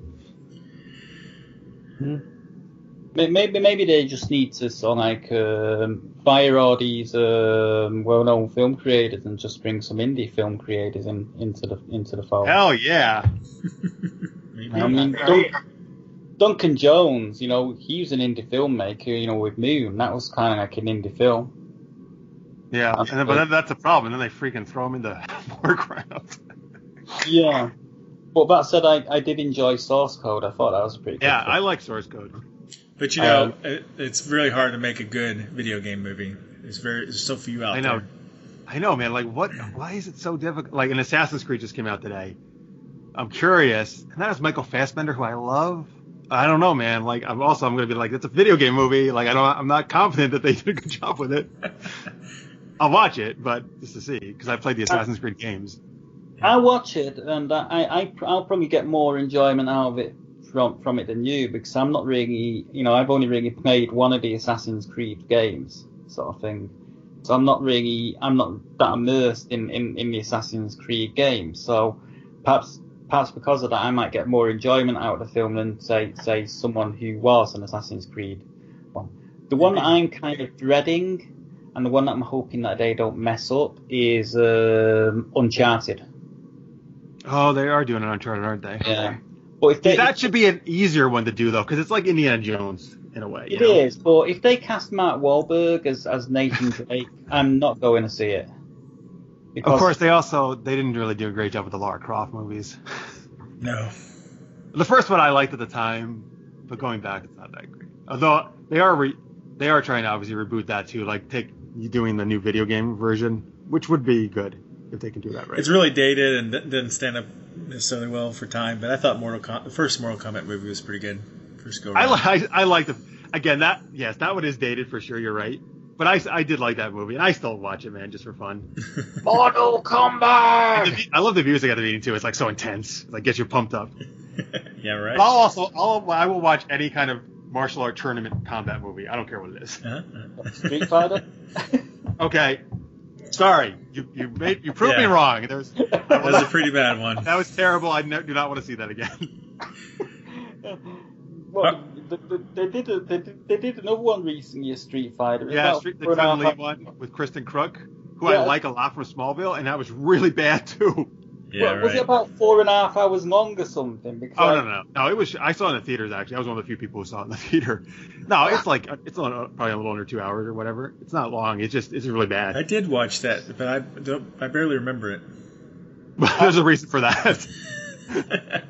Maybe they just need to sort of like fire all these well-known film creators and just bring some indie film creators into the fold. Hell yeah! I mean, Duncan Jones, you know, he was an indie filmmaker. You know, with Moon, that was kind of like an indie film. Yeah, but that's a problem. And then they freaking throw him into Warcraft. Yeah, but that said, I did enjoy Source Code. I thought that was a pretty good film. I like Source Code. But you know, it's really hard to make a good video game movie. There's so few out there. I know, man. Like, why is it so difficult? Like, an Assassin's Creed just came out today. I'm curious, and that was Michael Fassbender, who I love. I don't know, man. Like, I'm going to be like, it's a video game movie. Like, I'm not confident that they did a good job with it. I'll watch it, but just to see, because I played the Assassin's Creed games. I'll watch it, and I'll probably get more enjoyment out of it from it than you, because I'm not really, you know, I've only really played one of the Assassin's Creed games, sort of thing. So I'm not that immersed in the Assassin's Creed games. So perhaps because of that, I might get more enjoyment out of the film than say someone who was an Assassin's Creed one. The one that I'm kind of dreading, and the one that I'm hoping that they don't mess up, is Uncharted. Oh, they are doing an Uncharted, aren't they? Yeah. But that should be an easier one to do, though, because it's like Indiana Jones in a way. It is, but if they cast Mark Wahlberg as Nathan Drake, I'm not going to see it. Because, of course, they didn't really do a great job with the Lara Croft movies. No. The first one I liked at the time, but going back, it's not that great. Although they are trying to obviously reboot that too, like doing the new video game version, which would be good if they can do that right. It's really dated and didn't stand up necessarily well for time, but I thought the first Mortal Kombat movie was pretty good. First go around. I like the that one is dated for sure. You're right, but I did like that movie, and I still watch it, man, just for fun. Mortal Kombat. I love the music at the beginning too. It's like so intense, it, like, gets you pumped up. Yeah, right. But I will watch any kind of martial art tournament combat movie. I don't care what it is. Street Fighter. Okay. Sorry, you proved me wrong. That was a pretty bad one. That was terrible. I do not want to see that again. Well, they did another one recently, a Street Fighter. Yeah, the Chun Li one with Kristen Crook, who I like a lot from Smallville, and that was really bad too. Yeah, was it about 4.5 hours long or something? Because No, it was. I saw it in the theaters actually. I was one of the few people who saw it in the theater. No, it's probably a little under 2 hours or whatever. It's not long. It's really bad. I did watch that, but I barely remember it. There's a reason for that.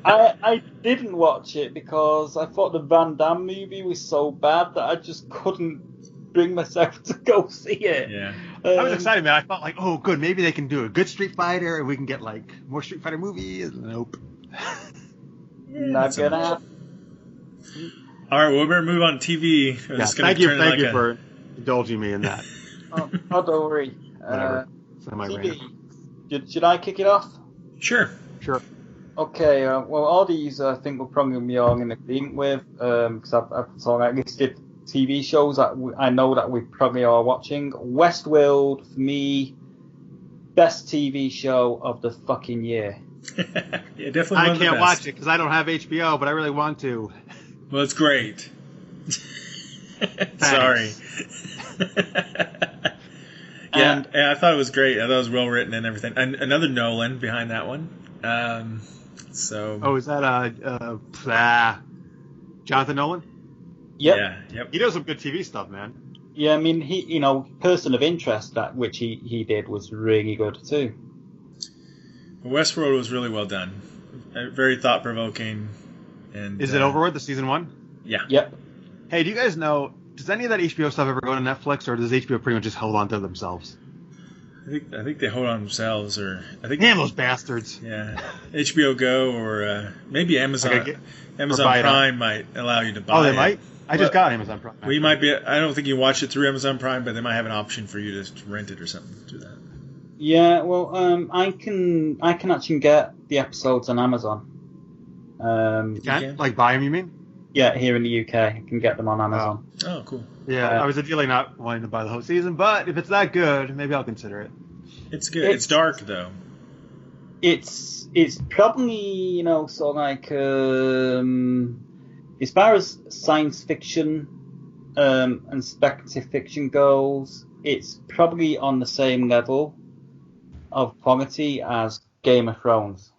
I didn't watch it because I thought the Van Damme movie was so bad that I just couldn't bring myself to go see it. Yeah. I was excited, man. I thought like, oh, good, maybe they can do a good Street Fighter and we can get like more Street Fighter movies. Nope. Not gonna happen. All right, well, we better move on to TV. Thank you for indulging me in that. Oh, don't worry. Whatever. TV. Should I kick it off? Sure. Okay, well, all these I think we're probably going to be all in agreement with, because I've listed TV shows that I know that we probably are watching. Westworld, for me, best TV show of the fucking year. Yeah, definitely. I can't watch it because I don't have HBO, but I really want to. Well, it's great. Sorry. Yeah, I thought it was great. I thought it was well written and everything. And another Nolan behind that one. Oh, is that Jonathan Nolan? Yep. Yeah. Yep. He does some good TV stuff, man. Yeah, I mean, Person of Interest, which he did, was really good too. Westworld was really well done. Very thought provoking. And is it over with the season 1? Yeah. Yep. Hey, do you guys know? Does any of that HBO stuff ever go to Netflix, or does HBO pretty much just hold on to themselves? I think they hold on themselves, or I think. Damn those bastards! Yeah, HBO Go or maybe Amazon. Amazon Prime might allow you to buy. Oh, they might. I just got Amazon Prime. Well, you might be. I don't think you watch it through Amazon Prime, but they might have an option for you to rent it or something to do that. Yeah, well, I can actually get the episodes on Amazon. You can? Like buy them, you mean? Yeah, here in the UK, I can get them on Amazon. Oh, cool. Yeah, I was ideally not wanting to buy the whole season, but if it's that good, maybe I'll consider it. It's good. It's dark though. It's probably sort of like as far as science fiction and speculative fiction goes, it's probably on the same level of quality as Game of Thrones.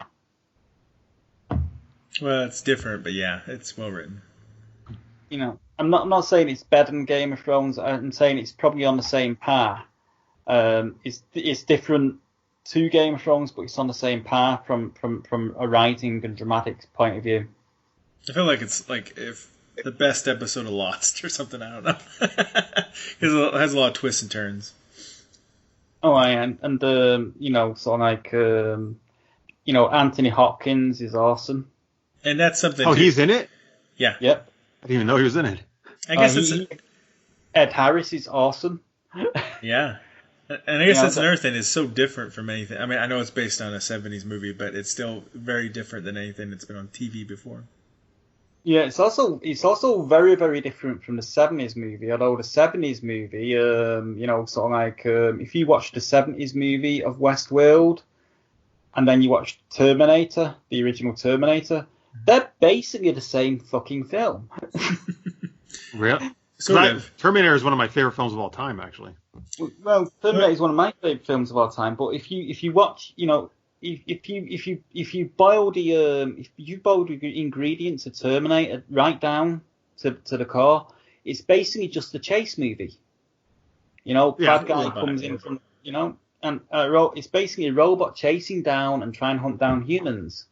Well, it's different, but yeah, it's well written. I'm not saying it's better than Game of Thrones. I'm saying it's probably on the same par. It's different to Game of Thrones, but it's on the same par from a writing and dramatics point of view. I feel like it's like if the best episode of Lost or something. I don't know. It has a lot of twists and turns. Oh, and sort of like Anthony Hopkins is awesome. And that's something. Oh, he's in it? Yeah. Yep. I didn't even know he was in it. I guess Ed Harris is awesome. Yeah. And I guess that's another thing. It's so different from anything. I mean, I know it's based on a 70s movie, but it's still very different than anything that's been on TV before. Yeah, it's also very, very different from the 70s movie. Although the 70s movie, sort of like if you watch the 70s movie of Westworld, and then you watch Terminator, the original Terminator, they're basically the same fucking film. Really? Sort of. Terminator is one of my favorite films of all time, actually. Well, Terminator is one of my favorite films of all time. But if you watch, if you boil the ingredients of Terminator right down to the core, it's basically just a chase movie. Bad guy comes in from and it's basically a robot chasing down and trying to hunt down humans.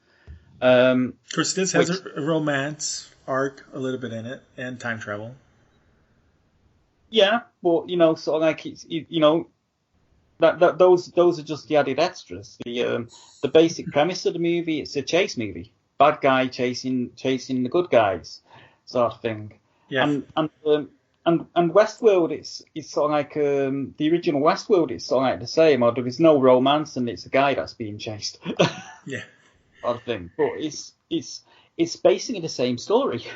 Of course, this has a romance arc a little bit in it and time travel. Yeah, but sort of like it's that those are just the added extras. The basic premise of the movie, it's a chase movie, bad guy chasing the good guys, sort of thing. Yeah. And Westworld, it's sort of like the original Westworld. It's sort of like the same. Or there is no romance, and it's a guy that's being chased. Yeah. Sort of thing. But it's basically the same story.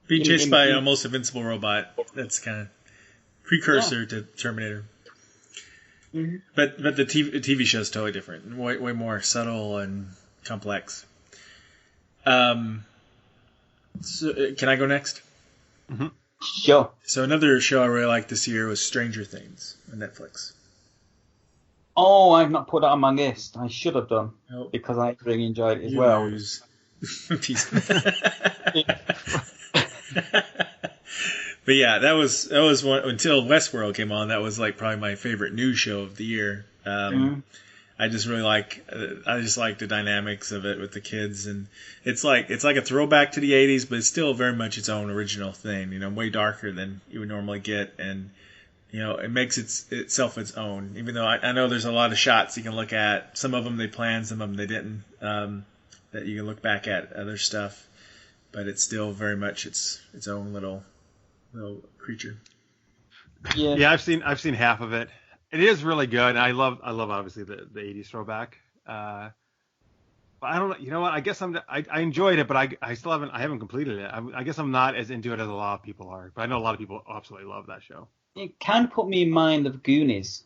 Being chased by an almost invincible robot. That's kind of precursor to Terminator. Mm-hmm. But the TV show is totally different, way more subtle and complex. So, can I go next? Mm-hmm. Sure. So another show I really liked this year was Stranger Things on Netflix. Oh, I've not put that on my list. I should have done Nope. because I really enjoyed it as You well. lose. But yeah, that was one until Westworld came on. That was like probably my favorite news show of the year. I just really like the dynamics of it with the kids, and it's like a throwback to the '80s, but it's still very much its own original thing. You know, way darker than you would normally get, and you know, it makes itself its own. Even though I know there's a lot of shots you can look at. Some of them they planned, some of them they didn't. That you can look back at other stuff, but it's still very much its own little creature. Yeah, I've seen half of it. It is really good. And I love obviously the 80s throwback. But I don't know. You know what? I guess I enjoyed it, but I still haven't completed it. I guess I'm not as into it as a lot of people are. But I know a lot of people absolutely love that show. It kind of put me in mind of Goonies.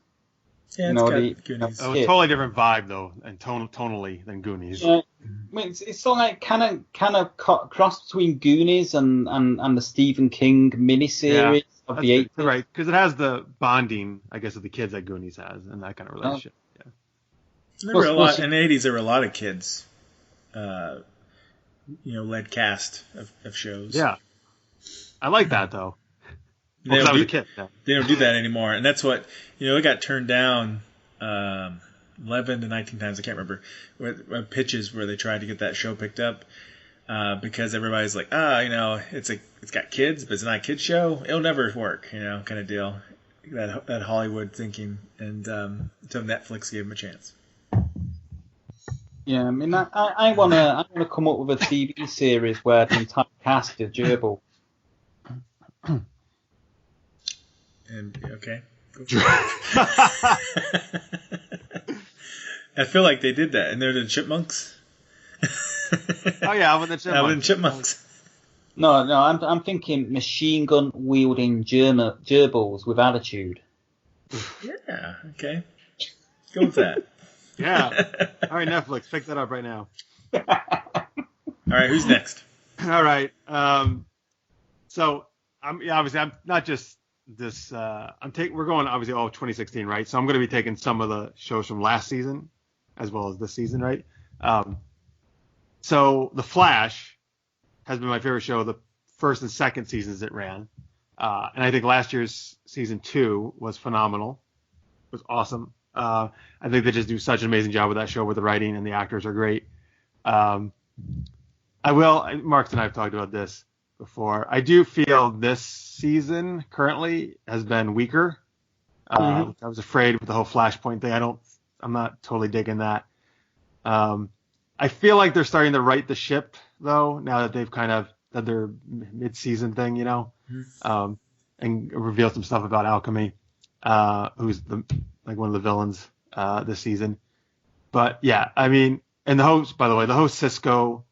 Yeah, it's got Goonies. Oh, it's a totally different vibe though, and tonally than Goonies. Yeah, I mean, it's sort of like kind of cross between Goonies and the Stephen King miniseries of the 80s. Right, because it has the bonding, I guess, of the kids that Goonies has, and that kind of relationship. Yeah. There were in the 80s. There were a lot of kids, led cast of shows. Yeah, I like that though. They I was a kid. Yeah. They don't do that anymore, and that's what it got turned down 11 to 19 times. I can't remember pitches where they tried to get that show picked up because everybody's like, it's got kids, but it's not a kids show. It'll never work, kind of deal. That Hollywood thinking, and until Netflix gave them a chance. Yeah, I mean, I wanna come up with a TV series where the entire cast is gerbil. And okay. I feel like they did that, and they're the Chipmunks. Oh yeah, Alvin the Chipmunks. No, I'm thinking machine gun wielding gerbils with attitude. Yeah, okay. Go with that. Yeah. All right, Netflix, pick that up right now. All right, who's next? All right. So I'm not just this. We're going obviously all 2016, right? So I'm going to be taking some of the shows from last season as well as this season, right? So The Flash has been my favorite show the first and second seasons it ran, and I think last year's season 2 was phenomenal. It was awesome. I think they just do such an amazing job with that show, with the writing, and the actors are great. Marks and I have talked about this before. I do feel this season currently has been weaker. I was afraid with the whole Flashpoint thing. I'm not totally digging that. I feel like they're starting to right the ship though, now that they've kind of done their mid-season thing, and revealed some stuff about Alchemy, who's one of the villains this season. But yeah, I mean, and the host Cisco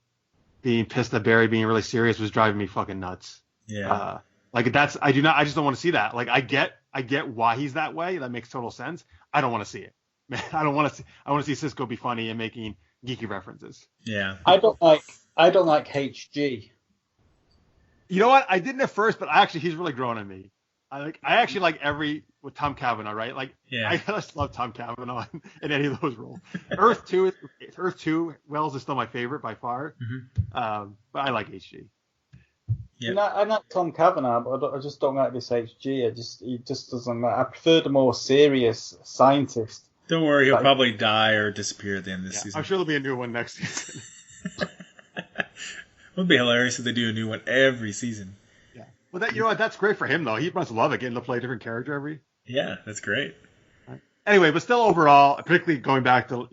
being pissed at Barry being really serious was driving me fucking nuts. Yeah. I just don't want to see that. Like I get why he's that way. That makes total sense. I don't want to see it. I want to see Cisco be funny and making geeky references. Yeah. I don't like HG. You know what? I didn't at first, but he's really grown on me. I actually like with Tom Cavanaugh, right? Like, yeah. I just love Tom Cavanaugh in any of those roles. Earth 2 Wells is still my favorite by far. Mm-hmm. But I like HG. Yeah. I like Tom Cavanaugh, but I just don't like this HG. He just doesn't. I prefer the more serious scientist. Don't worry, he'll probably die or disappear at the end of this season. I'm sure there'll be a new one next season. It would be hilarious if they do a new one every season. Yeah. Well, that's great for him though. He must love it, getting to play a different character every. Yeah, that's great. Right. Anyway, but still overall, particularly going back to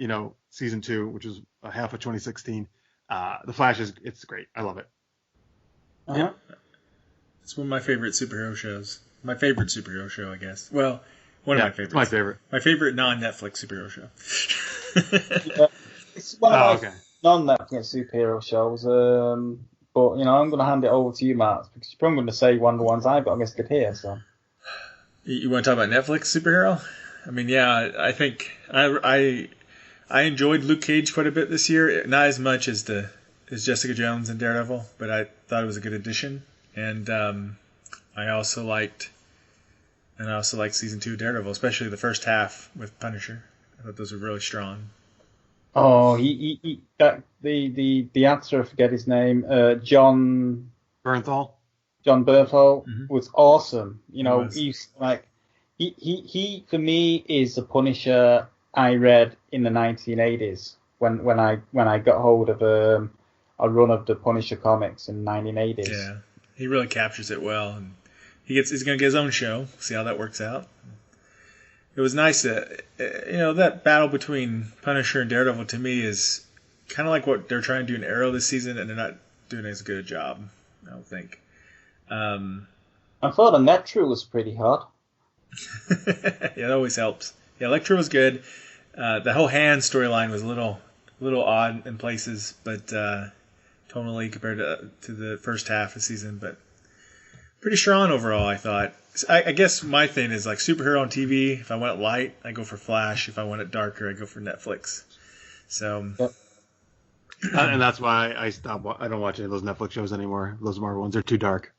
season 2, which was half of 2016, The Flash it's great. I love it. Uh-huh. Yeah. It's one of my favorite superhero shows. My favorite superhero show, I guess. Well, one of my favorites. It's my favorite. My favorite non-Netflix superhero show. Yeah, it's one of my non-Netflix superhero shows. But I'm going to hand it over to you, Mark, because you're probably going to say one of the ones I've got listed here. So. You want to talk about Netflix superhero? I mean, yeah, I think I enjoyed Luke Cage quite a bit this year. Not as much as Jessica Jones and Daredevil, but I thought it was a good addition. And I also liked season 2 of Daredevil, especially the first half with Punisher. I thought those were really strong. Oh, the actor, I forget his name, John Bernthal. John Bernthal Mhm. was awesome. You know, was. he's like he for me is the Punisher I read in the 1980s when I got hold of a run of the Punisher comics in the 1980s. Yeah, he really captures it well, and he's going to get his own show. See how that works out. It was nice that that battle between Punisher and Daredevil to me is kind of like what they're trying to do in Arrow this season, and they're not doing as good a job, I don't think. I thought Electra was pretty hot. Yeah, that always helps. Yeah, Electra was good. The whole hand storyline was a little odd in places, but tonally compared to the first half of the season, but pretty strong overall, I thought. I guess my thing is like superhero on TV. If I want it light, I go for Flash. If I want it darker, I go for Netflix. So, Yep. And that's why I don't watch any of those Netflix shows anymore. Those Marvel ones are too dark.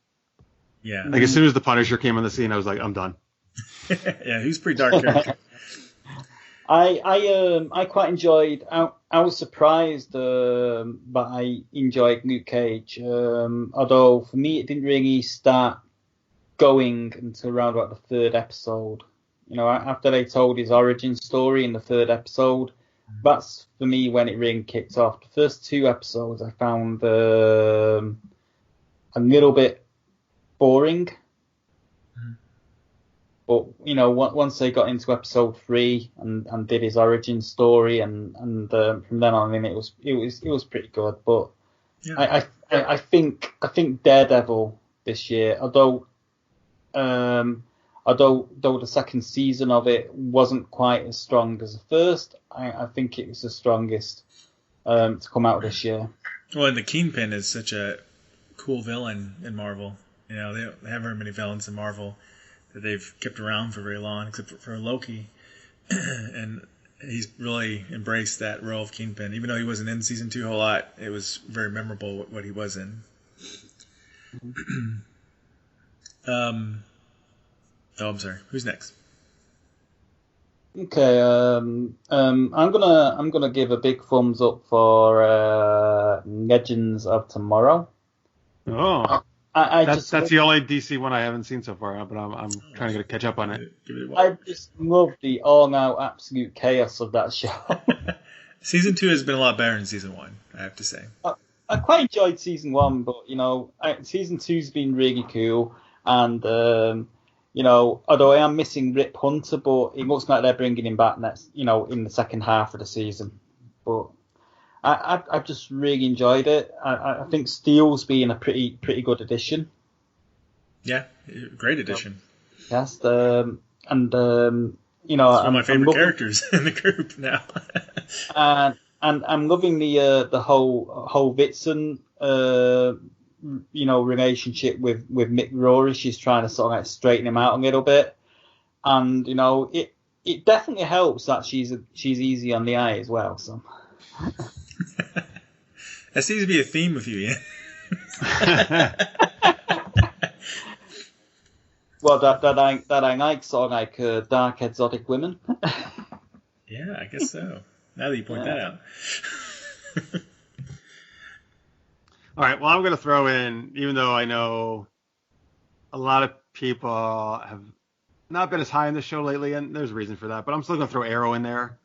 yeah, Like as soon as the Punisher came on the scene, I was like, I'm done. yeah, he's a pretty dark character. I quite enjoyed. I was surprised, but I enjoyed Luke Cage. Although for me, it didn't really start going until around about the third episode. You know, after they told his origin story in the third episode, that's for me when it really kicked off. The first 2 episodes I found a little bit boring. But once they got into episode 3 and did his origin story, and from then on, I mean, it was pretty good. But yeah. I think Daredevil this year, although the second season of it wasn't quite as strong as the first, I think it was the strongest to come out this year. Well, and the Kingpin is such a cool villain in Marvel. You know, they don't have very many villains in Marvel that they've kept around for very long, except for Loki. And he's really embraced that role of Kingpin. Even though he wasn't in season 2 a whole lot, it was very memorable what he was in. I'm sorry. Who's next? Okay, I'm gonna give a big thumbs up for Legends of Tomorrow. Oh. That's the only DC one I haven't seen so far, but I'm trying to catch up on it. I just love the all-out absolute chaos of that show. Season 2 has been a lot better than Season 1, I have to say. I quite enjoyed Season 1, but, Season 2's been really cool, and, although I am missing Rip Hunter, but it looks like they're bringing him back next, in the second half of the season. But I've just really enjoyed it. I think Steele's been a pretty good addition. Yeah, great addition. Yes, one of my favorite characters in the group now. and I'm loving the whole Vitson relationship with Mick Rory. She's trying to sort of like straighten him out a little bit, and it definitely helps that she's easy on the eye as well. So. That seems to be a theme with you, Ian. Well, that I like sort of like dark exotic women. Yeah, I guess so. Now that you point that out. All right. Well, I'm going to throw in, even though I know a lot of people have not been as high in the show lately, and there's a reason for that, but I'm still going to throw Arrow in there.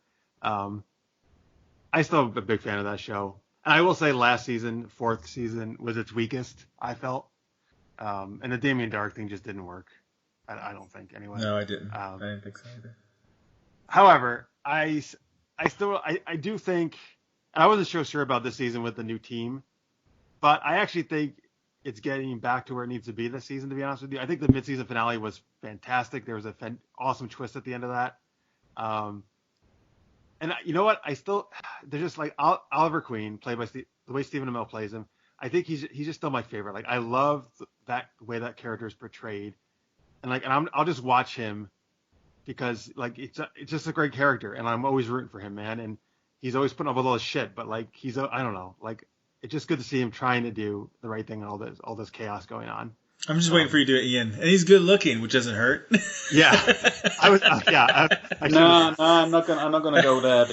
I still am a big fan of that show. And I will say last season, 4th season, was its weakest, I felt. And the Damien Dark thing just didn't work. I don't think, anyway. No, I didn't. I didn't think so either. However, I do think, and I wasn't so sure about this season with the new team, but I actually think it's getting back to where it needs to be this season, to be honest with you. I think the mid-season finale was fantastic. There was an awesome twist at the end of that. And you know what? They're just like Oliver Queen, played by the way Stephen Amell plays him. I think he's just still my favorite. Like I love that way that character is portrayed, and I'll just watch him because like it's just a great character, and I'm always rooting for him, man. And he's always putting up with all this shit, but like I don't know, like it's just good to see him trying to do the right thing and all this chaos going on. I'm just waiting for you to do it, Ian. And he's good looking, which doesn't hurt. Yeah, I was. No, I'm not gonna go there.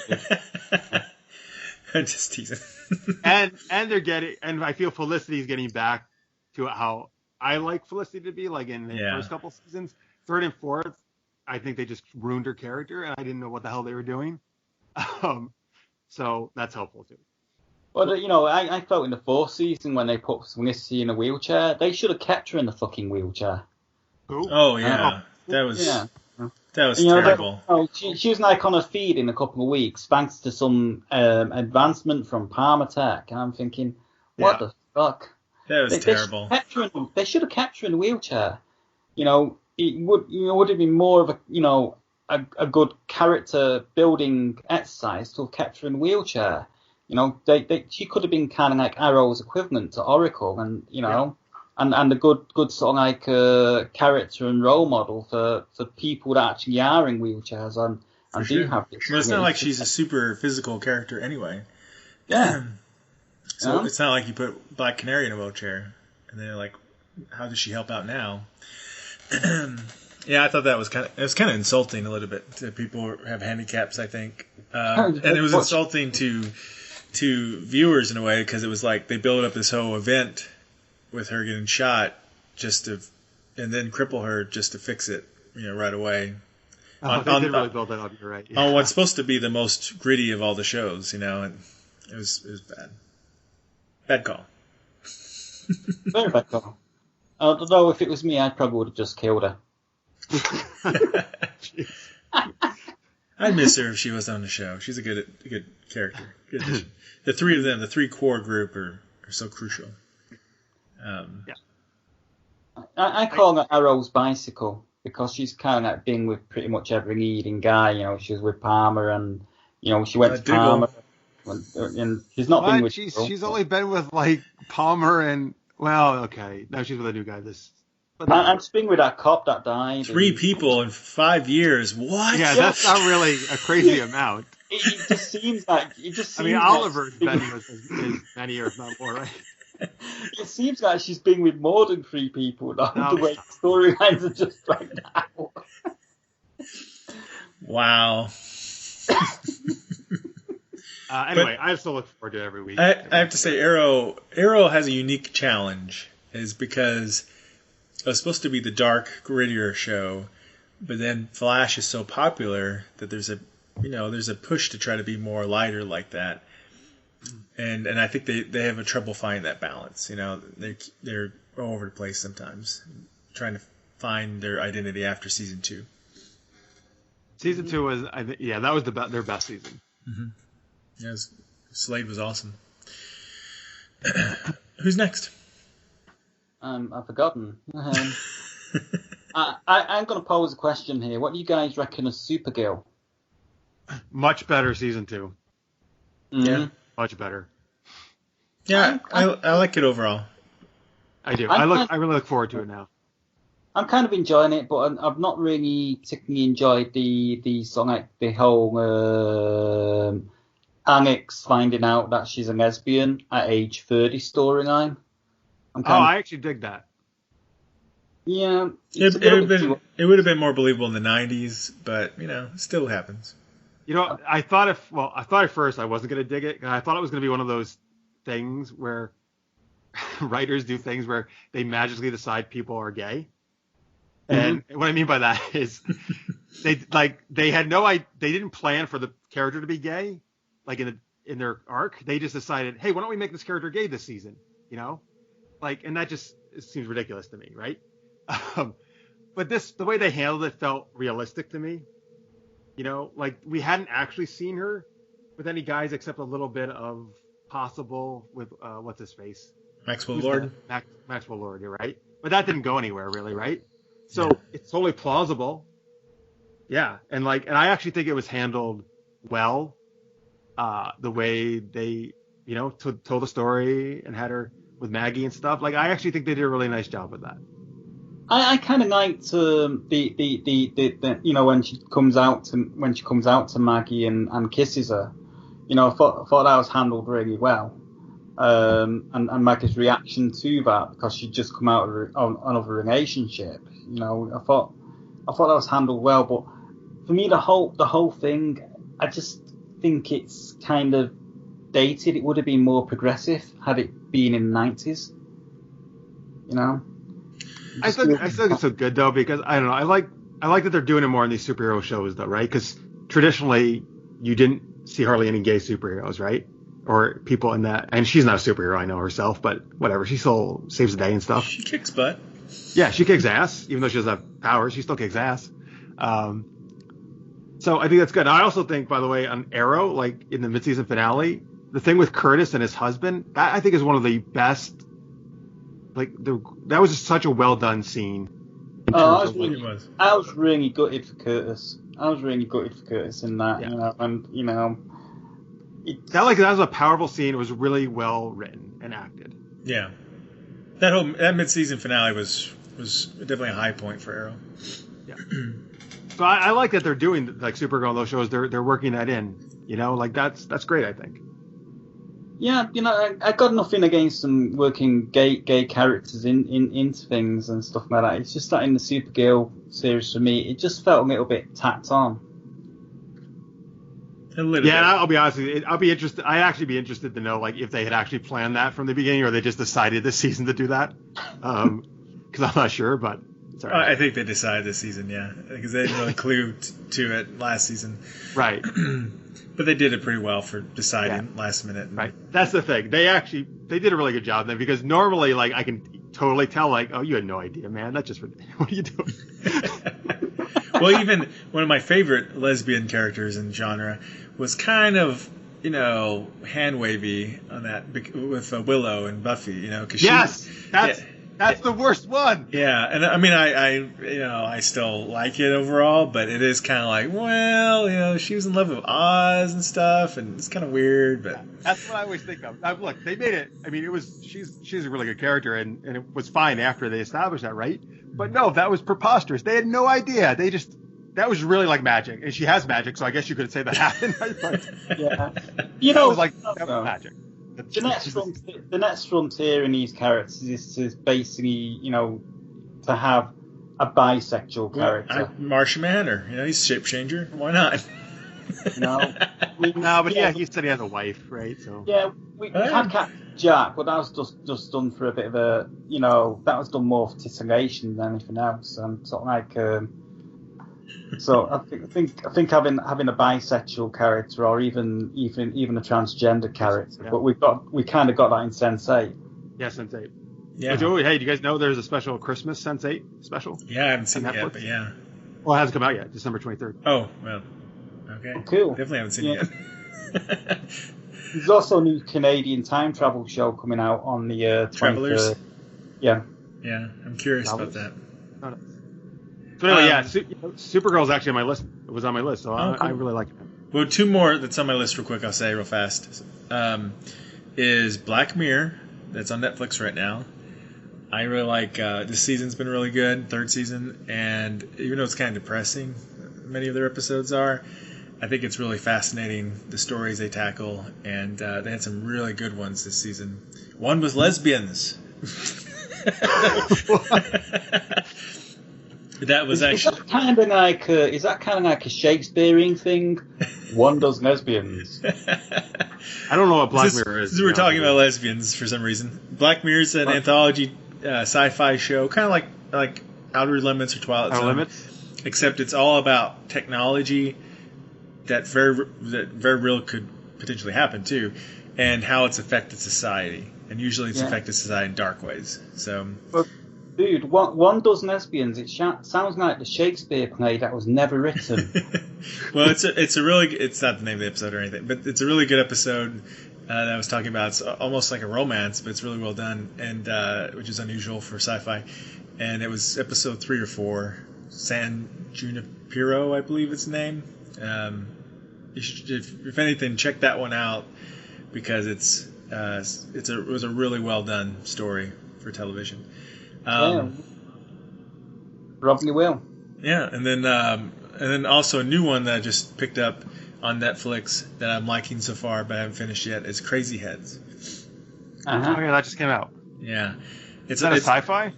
I'm just teasing. and they're getting, and I feel Felicity's getting back to how I like Felicity to be, like in the first couple seasons. Third and fourth, I think they just ruined her character, and I didn't know what the hell they were doing. So that's helpful too. But I felt in the fourth season when they put Felicity in a wheelchair, they should have kept her in the fucking wheelchair. Who? Oh yeah, that was terrible. She was like on her feet in a couple of weeks, thanks to some advancement from Parmatech, and I'm thinking, what the fuck? That was terrible. They should have kept her in a wheelchair. It would have been more of a good character building exercise to have kept her in a wheelchair. She could have been kind of like Arrow's equivalent to Oracle, and and a good sort of like character and role model for people that actually are in wheelchairs and do have this. Well, it's not like she's a super physical character anyway. Yeah. So it's not like you put Black Canary in a wheelchair and they're like, how does she help out now? Yeah, I thought that was kind of insulting a little bit to people who have handicaps, I think, and it was insulting to viewers in a way because it was like they built up this whole event with her getting shot and then cripple her just to fix it, right away. They did really build that up. You're right. Yeah. On what's supposed to be the most gritty of all the shows, and it was bad. Bad call. Very bad call. Although if it was me, I probably would have just killed her. I'd miss her if she was on the show. She's a good character. Good addition. The three of them, the three core group, are so crucial. I call her Arrow's bicycle because she's kind of like been with pretty much every leading guy. She was with Palmer, and she went to Palmer, and she's not been with. She's only been with like Palmer and okay, now she's with a new guy. I'm just being with that cop that died. 3 people in 5 years. What? Yeah, that's not really a crazy amount. It just seems like Oliver's been with as many or if not more, right? It seems like she's been with more than 3 people. The way storylines are just dragged out. Wow. Anyway, I still look forward to it every week. I have to say, Arrow has a unique challenge, is because it was supposed to be the dark, grittier show, but then Flash is so popular that there's a push to try to be more lighter like that, and I think they have a trouble finding that balance. They're all over the place sometimes, trying to find their identity after season 2. Season 2 was, that was their best season. Mm-hmm. Yes, Slade was awesome. Who's next? I've forgotten. I'm going to pose a question here. What do you guys reckon of Supergirl? Much better season 2. Mm-hmm. Yeah, much better. Yeah, I like it overall. I do. I really look forward to it now. I'm kind of enjoying it, but I've not really particularly enjoyed the song, like the whole Annex finding out that she's a lesbian at age 30 storyline. I actually dig that. Yeah. It would have been more believable in the 90s, but, it still happens. I thought at first I wasn't going to dig it. I thought it was going to be one of those things where writers do things where they magically decide people are gay. And what I mean by that is they didn't plan for the character to be gay, like in their arc. They just decided, hey, why don't we make this character gay this season? And that just seems ridiculous to me, right? But the way they handled it felt realistic to me. We hadn't actually seen her with any guys except a little bit of possible with what's his face, Maxwell Lord. Maxwell Lord, you're right. But that didn't go anywhere really, right? So It's totally plausible. Yeah, and I actually think it was handled well. The way they, told the story and had her with Maggie and stuff. I actually think they did a really nice job with that. I kind of liked the when she comes out to Maggie and kisses her. I thought that was handled really well. And Maggie's reaction to that, because she'd just come out of another relationship. I thought that was handled well. But for me, the whole thing, I just think it's kind of dated. It would have been more progressive had it been in the 90s. I still think it's so good though, because I don't know. I like that they're doing it more in these superhero shows though, right? Because traditionally you didn't see hardly any gay superheroes, right? Or people in that. And she's not a superhero, I know herself, but whatever. She still saves the day and stuff. She kicks butt. Yeah, she kicks ass, even though she doesn't have powers. She still kicks ass. So I think that's good. I also think, by the way, on Arrow, like in the mid-season finale, the thing with Curtis and his husband, that I think is one of the best. That was just such a well done scene. I was really gutted for Curtis. In that, yeah. That was a powerful scene. It was really well written and acted. Yeah, that mid-season finale was definitely a high point for Arrow. Yeah. So I like that they're doing like Supergirl on those shows. They're working that in. That's great. I think. Yeah, I got nothing against them working gay characters into things and stuff like that. It's just that in the Supergirl series for me, it just felt a little bit tacked on. A little bit. I'll be honest with you. I'd actually be interested to know like if they had actually planned that from the beginning, or they just decided this season to do that. Because I'm not sure, but it's all right. I think they decided this season, yeah, because they didn't really clue to it last season. Right. But they did it pretty well for deciding last minute. Right. That's the thing. They did a really good job then, because normally like I can totally tell like, oh, you had no idea, man. That's just what are you doing? Well, even one of my favorite lesbian characters in genre was kind of, hand wavy on that with Willow and Buffy, because that's the worst one. Yeah, and I mean, I still like it overall, but it is kind of like, well, she was in love with Oz and stuff, and it's kind of weird, but that's what I always think of. Look, they made it. I mean, she's a really good character, and it was fine after they established that, right? But no, that was preposterous. They had no idea. That was really like magic, and she has magic, so I guess you could say that happened. Yeah, that was magic. The next frontier in these characters is to basically, to have a bisexual character. Martian Manhunter, he's a shape-changer. Why not? No, but yeah, he said he has a wife, right? So yeah, we had Captain Jack, but that was just done for a bit of a, that was done more for titillation than anything else. Sort of like, so I think having a bisexual character or even a transgender character, but we kind of got that in Sense8. Yeah, Sense8. Yeah. Hey, do you guys know there's a special Christmas Sense8 special? Yeah, I haven't seen it yet, but yeah. Well, it hasn't come out yet. December 23rd. Oh, well. Okay. Cool. Definitely haven't seen it yet. There's also a new Canadian time travel show coming out on the 23rd. Travelers? Yeah. Yeah, I'm curious about that. Oh, no. So anyway, Supergirl's actually on my list. It was on my list, so I really like it. Well, two more that's on my list real quick, I'll say real fast, is Black Mirror, that's on Netflix right now. I really like, this season's been really good, third season, and even though it's kind of depressing, many of their episodes are, I think it's really fascinating, the stories they tackle, and they had some really good ones this season. One with lesbians. That was actually. Is that kind of like a Shakespearean thing? One does lesbians. I don't know what Black Mirror is. We're talking about lesbians for some reason. Black Mirror is an anthology sci-fi show, kind of like Outer Limits or Twilight Zone. Limits? Except it's all about technology that very real could potentially happen too, and how it's affected society. And usually it's affected society in dark ways. So. Dude, one does lesbians. It sounds like the Shakespeare play that was never written. Well, it's not the name of the episode or anything, but it's a really good episode that I was talking about. It's almost like a romance, but it's really well done, and which is unusual for sci-fi. And it was episode 3 or 4. San Junipero, I believe it's the name. You should, if anything, check that one out because it was a really well done story for television. Probably will. Yeah, and then also a new one that I just picked up on Netflix that I'm liking so far, but I haven't finished yet. Is Crazyheads. Uh-huh. Oh yeah, that just came out. Yeah, Is that a sci-fi?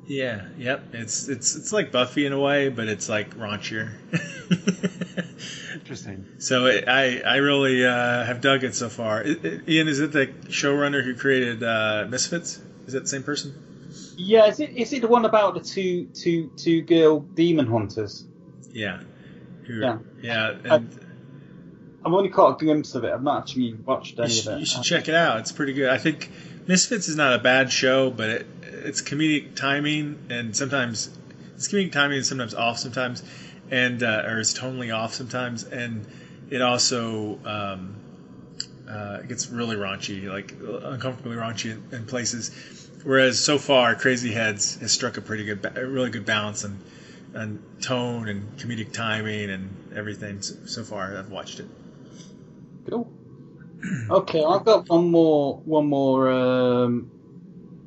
Yeah, yep. It's like Buffy in a way, but it's like raunchier. Interesting. So I really have dug it so far. Ian, is it the showrunner who created Misfits? Is that the same person? Yeah, is it the one about the two girl demon hunters? Yeah. Yeah. And I've only caught a glimpse of it. I've not actually watched any of it. You should check it out. It's pretty good. I think Misfits is not a bad show, but it's comedic timing, and sometimes it's comedic timing and sometimes off sometimes, and or it's tonally off sometimes, and it also gets really raunchy, like uncomfortably raunchy in places. Whereas so far, Crazyheads has struck a really good balance and tone and comedic timing and everything. So far, I've watched it. Cool. Okay, I've got one more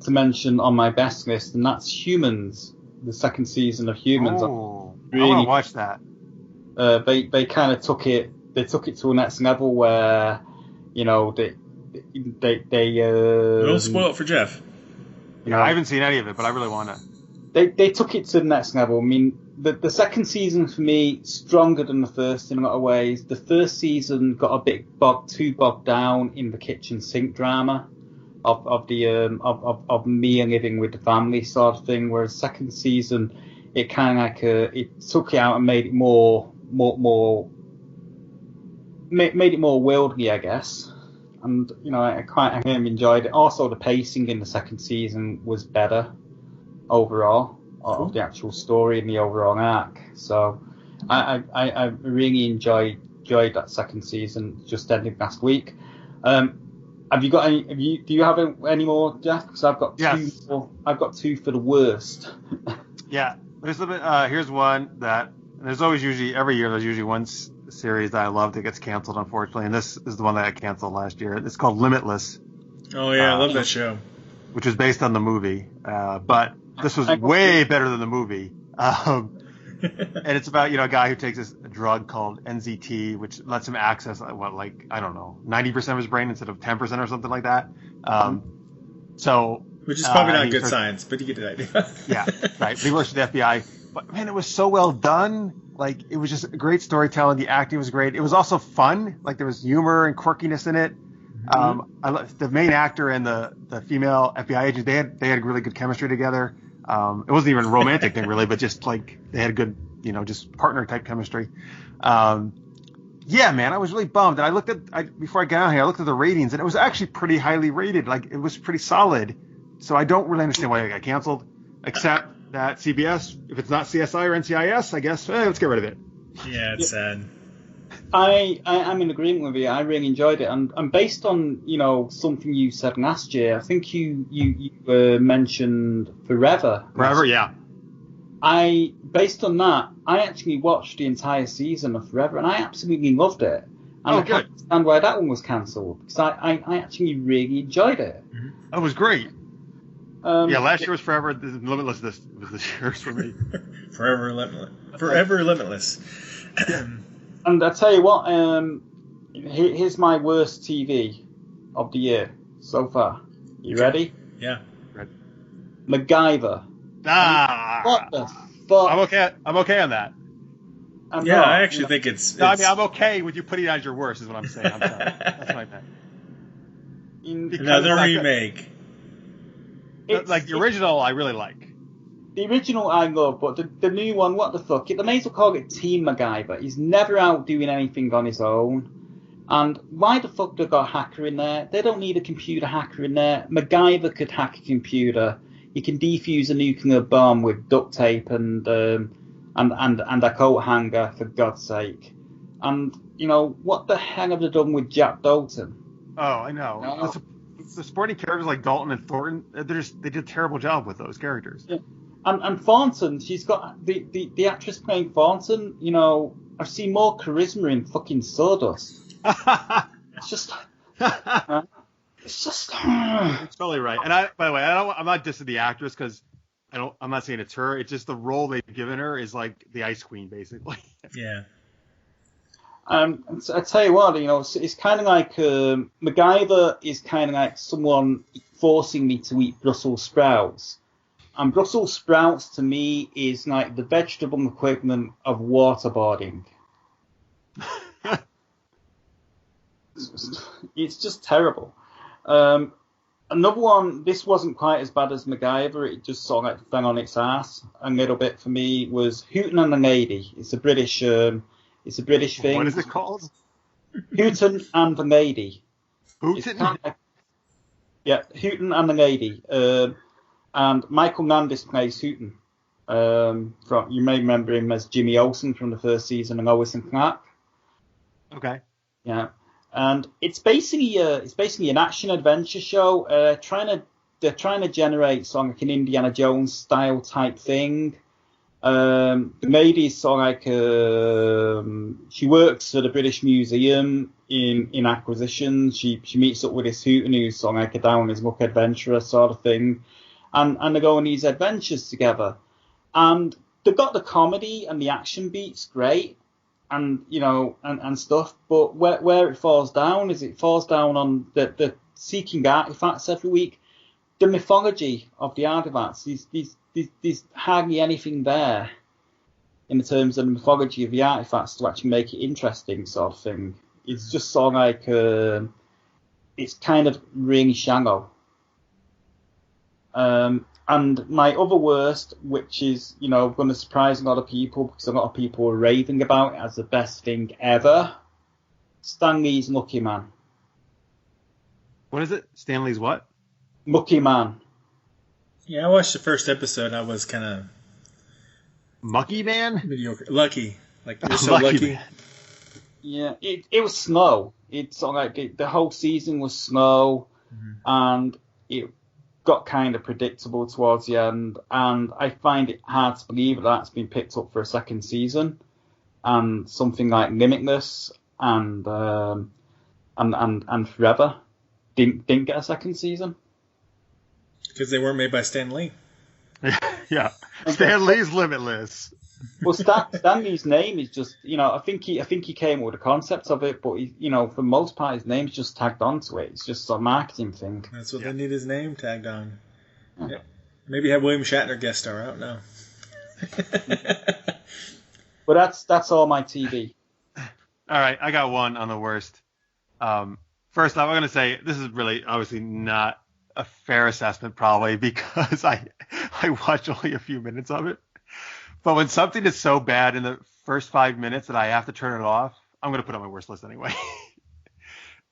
to mention on my best list, and that's Humans, the second season of Humans. Oh, really, I want to watch that. They kind of took it to a next level where, they Don't spoil it for Jeff. I haven't seen any of it, but I really want to. They took it to the next level. I mean, the second season for me stronger than the first in a lot of ways. The first season got a bit too bogged down in the kitchen sink drama of the me living with the family sort of thing. Whereas second season, it kind of like it took it out and made it more worldly, I guess. And I kind of enjoyed it. Also, the pacing in the second season was better overall of the actual story and the overall arc. So I really enjoyed that second season. Just ended last week. Have you got any? Do you have any more, Jeff? Because I've got two. I've got two for the worst. Yeah, there's a bit. Here's one that there's always every year there's usually one series that I love that gets canceled, unfortunately, and this is the one that got canceled last year. It's called Limitless. Oh yeah, I love that show. Which was based on the movie, but this was way better than the movie. And it's about a guy who takes this drug called NZT, which lets him access 90% of his brain instead of 10% or something like that. Which is probably not good science, but you get the idea. Yeah, right. He works for the FBI, but man, it was so well done. Like, it was just great storytelling. The acting was great. It was also fun. Like, there was humor and quirkiness in it. The main actor and the female FBI agent, they had really good chemistry together. It wasn't even a romantic thing really, but just like they had good, just partner type chemistry. Yeah, man, I was really bummed. And before I got out here, I looked at the ratings, and it was actually pretty highly rated. Like, it was pretty solid. So I don't really understand why it got canceled, except that CBS, if it's not CSI or NCIS, I guess, let's get rid of it. Yeah, it's sad. I'm in agreement with you. I really enjoyed it, and based on something you said last year, I think you mentioned Forever. Forever, yeah. Based on that, I actually watched the entire season of Forever, and I absolutely loved it. And I can't understand why that one was cancelled, because I actually really enjoyed it. That was great. Last year was Forever. Limitless. This was this year's for me. Forever Limitless. And I tell you what, here's my worst TV of the year so far. You ready? Yeah. Ready. MacGyver. What the fuck? I'm okay on that. I actually think it's. No, I mean, I'm okay with you putting it as your worst, is what I'm saying. I'm sorry. That's what I meant. Another remake. Like the original, I really like. The original I love, but the new one, what the fuck? They may as well call it Team MacGyver. He's never out doing anything on his own. And why the fuck they got a hacker in there? They don't need a computer hacker in there. MacGyver could hack a computer. He can defuse a nuclear bomb with duct tape and a coat hanger, for God's sake. And what the hell have they done with Jack Dalton? Oh, I know. The supporting characters like Dalton and Thornton, they did a terrible job with those characters. Yeah. And Thornton, she's got the actress playing Thornton. I've seen more charisma in fucking Sawdust. It's just. It's just. It's totally right. And by the way, I'm not dissing the actress, because I'm not saying it's her. It's just the role they've given her is like the Ice Queen, basically. Yeah. So I tell you what, it's kind of like MacGyver is kind of like someone forcing me to eat Brussels sprouts, and Brussels sprouts to me is like the vegetable equivalent of waterboarding. It's just terrible. Another one, this wasn't quite as bad as MacGyver. It just sort of like fell on its ass a little bit for me. Was Hooten and the Lady. It's a British thing. What is it called? Hooten and the Lady. Hooten? Yeah, Hooten and the Lady. And Michael Landis plays Hooten. You may remember him as Jimmy Olsen from the first season of Lois and Clark. Okay. Yeah. And it's basically an action adventure show. They're trying to generate sort of like an Indiana Jones style type thing. The lady is sort of like she works at the British Museum in acquisitions. She meets up with this Hooten who's sort of like a down his luck adventurer sort of thing, and they go on these adventures together. And they've got the comedy and the action beats great. And and stuff, but where it falls down is it falls down on the seeking artifacts every week. The mythology of the artifacts, there's hardly anything there in terms of the mythology of the artifacts to actually make it interesting, sort of thing. It's just sort of like it's kind of really shallow. And my other worst, which is, going to surprise a lot of people because a lot of people are raving about it as the best thing ever, Stan Lee's Lucky Man. What is it? Stanley's what? Lucky Man. Yeah, I watched the first episode. I was kind of... Mucky Man? Mediocre. Lucky. Like, you're so lucky. Yeah, it was slow. It's sort of like the whole season was slow, and it got kind of predictable towards the end, and I find it hard to believe that that's been picked up for a second season, and something like Limitless and Forever didn't get a second season because they weren't made by Stan Lee. Yeah, Stan Lee's Limitless. Well, Stan Lee's name is just, I think he came up with the concept of it, but for the most part, his name's just tagged onto it. It's just a marketing thing. That's what they need his name tagged on. Yeah. Maybe have William Shatner guest star. I don't know. But that's all my TV. All right, I got one on the worst. First off, I'm going to say this is really obviously not a fair assessment, probably because I watched only a few minutes of it. But when something is so bad in the first 5 minutes that I have to turn it off, I'm going to put it on my worst list anyway.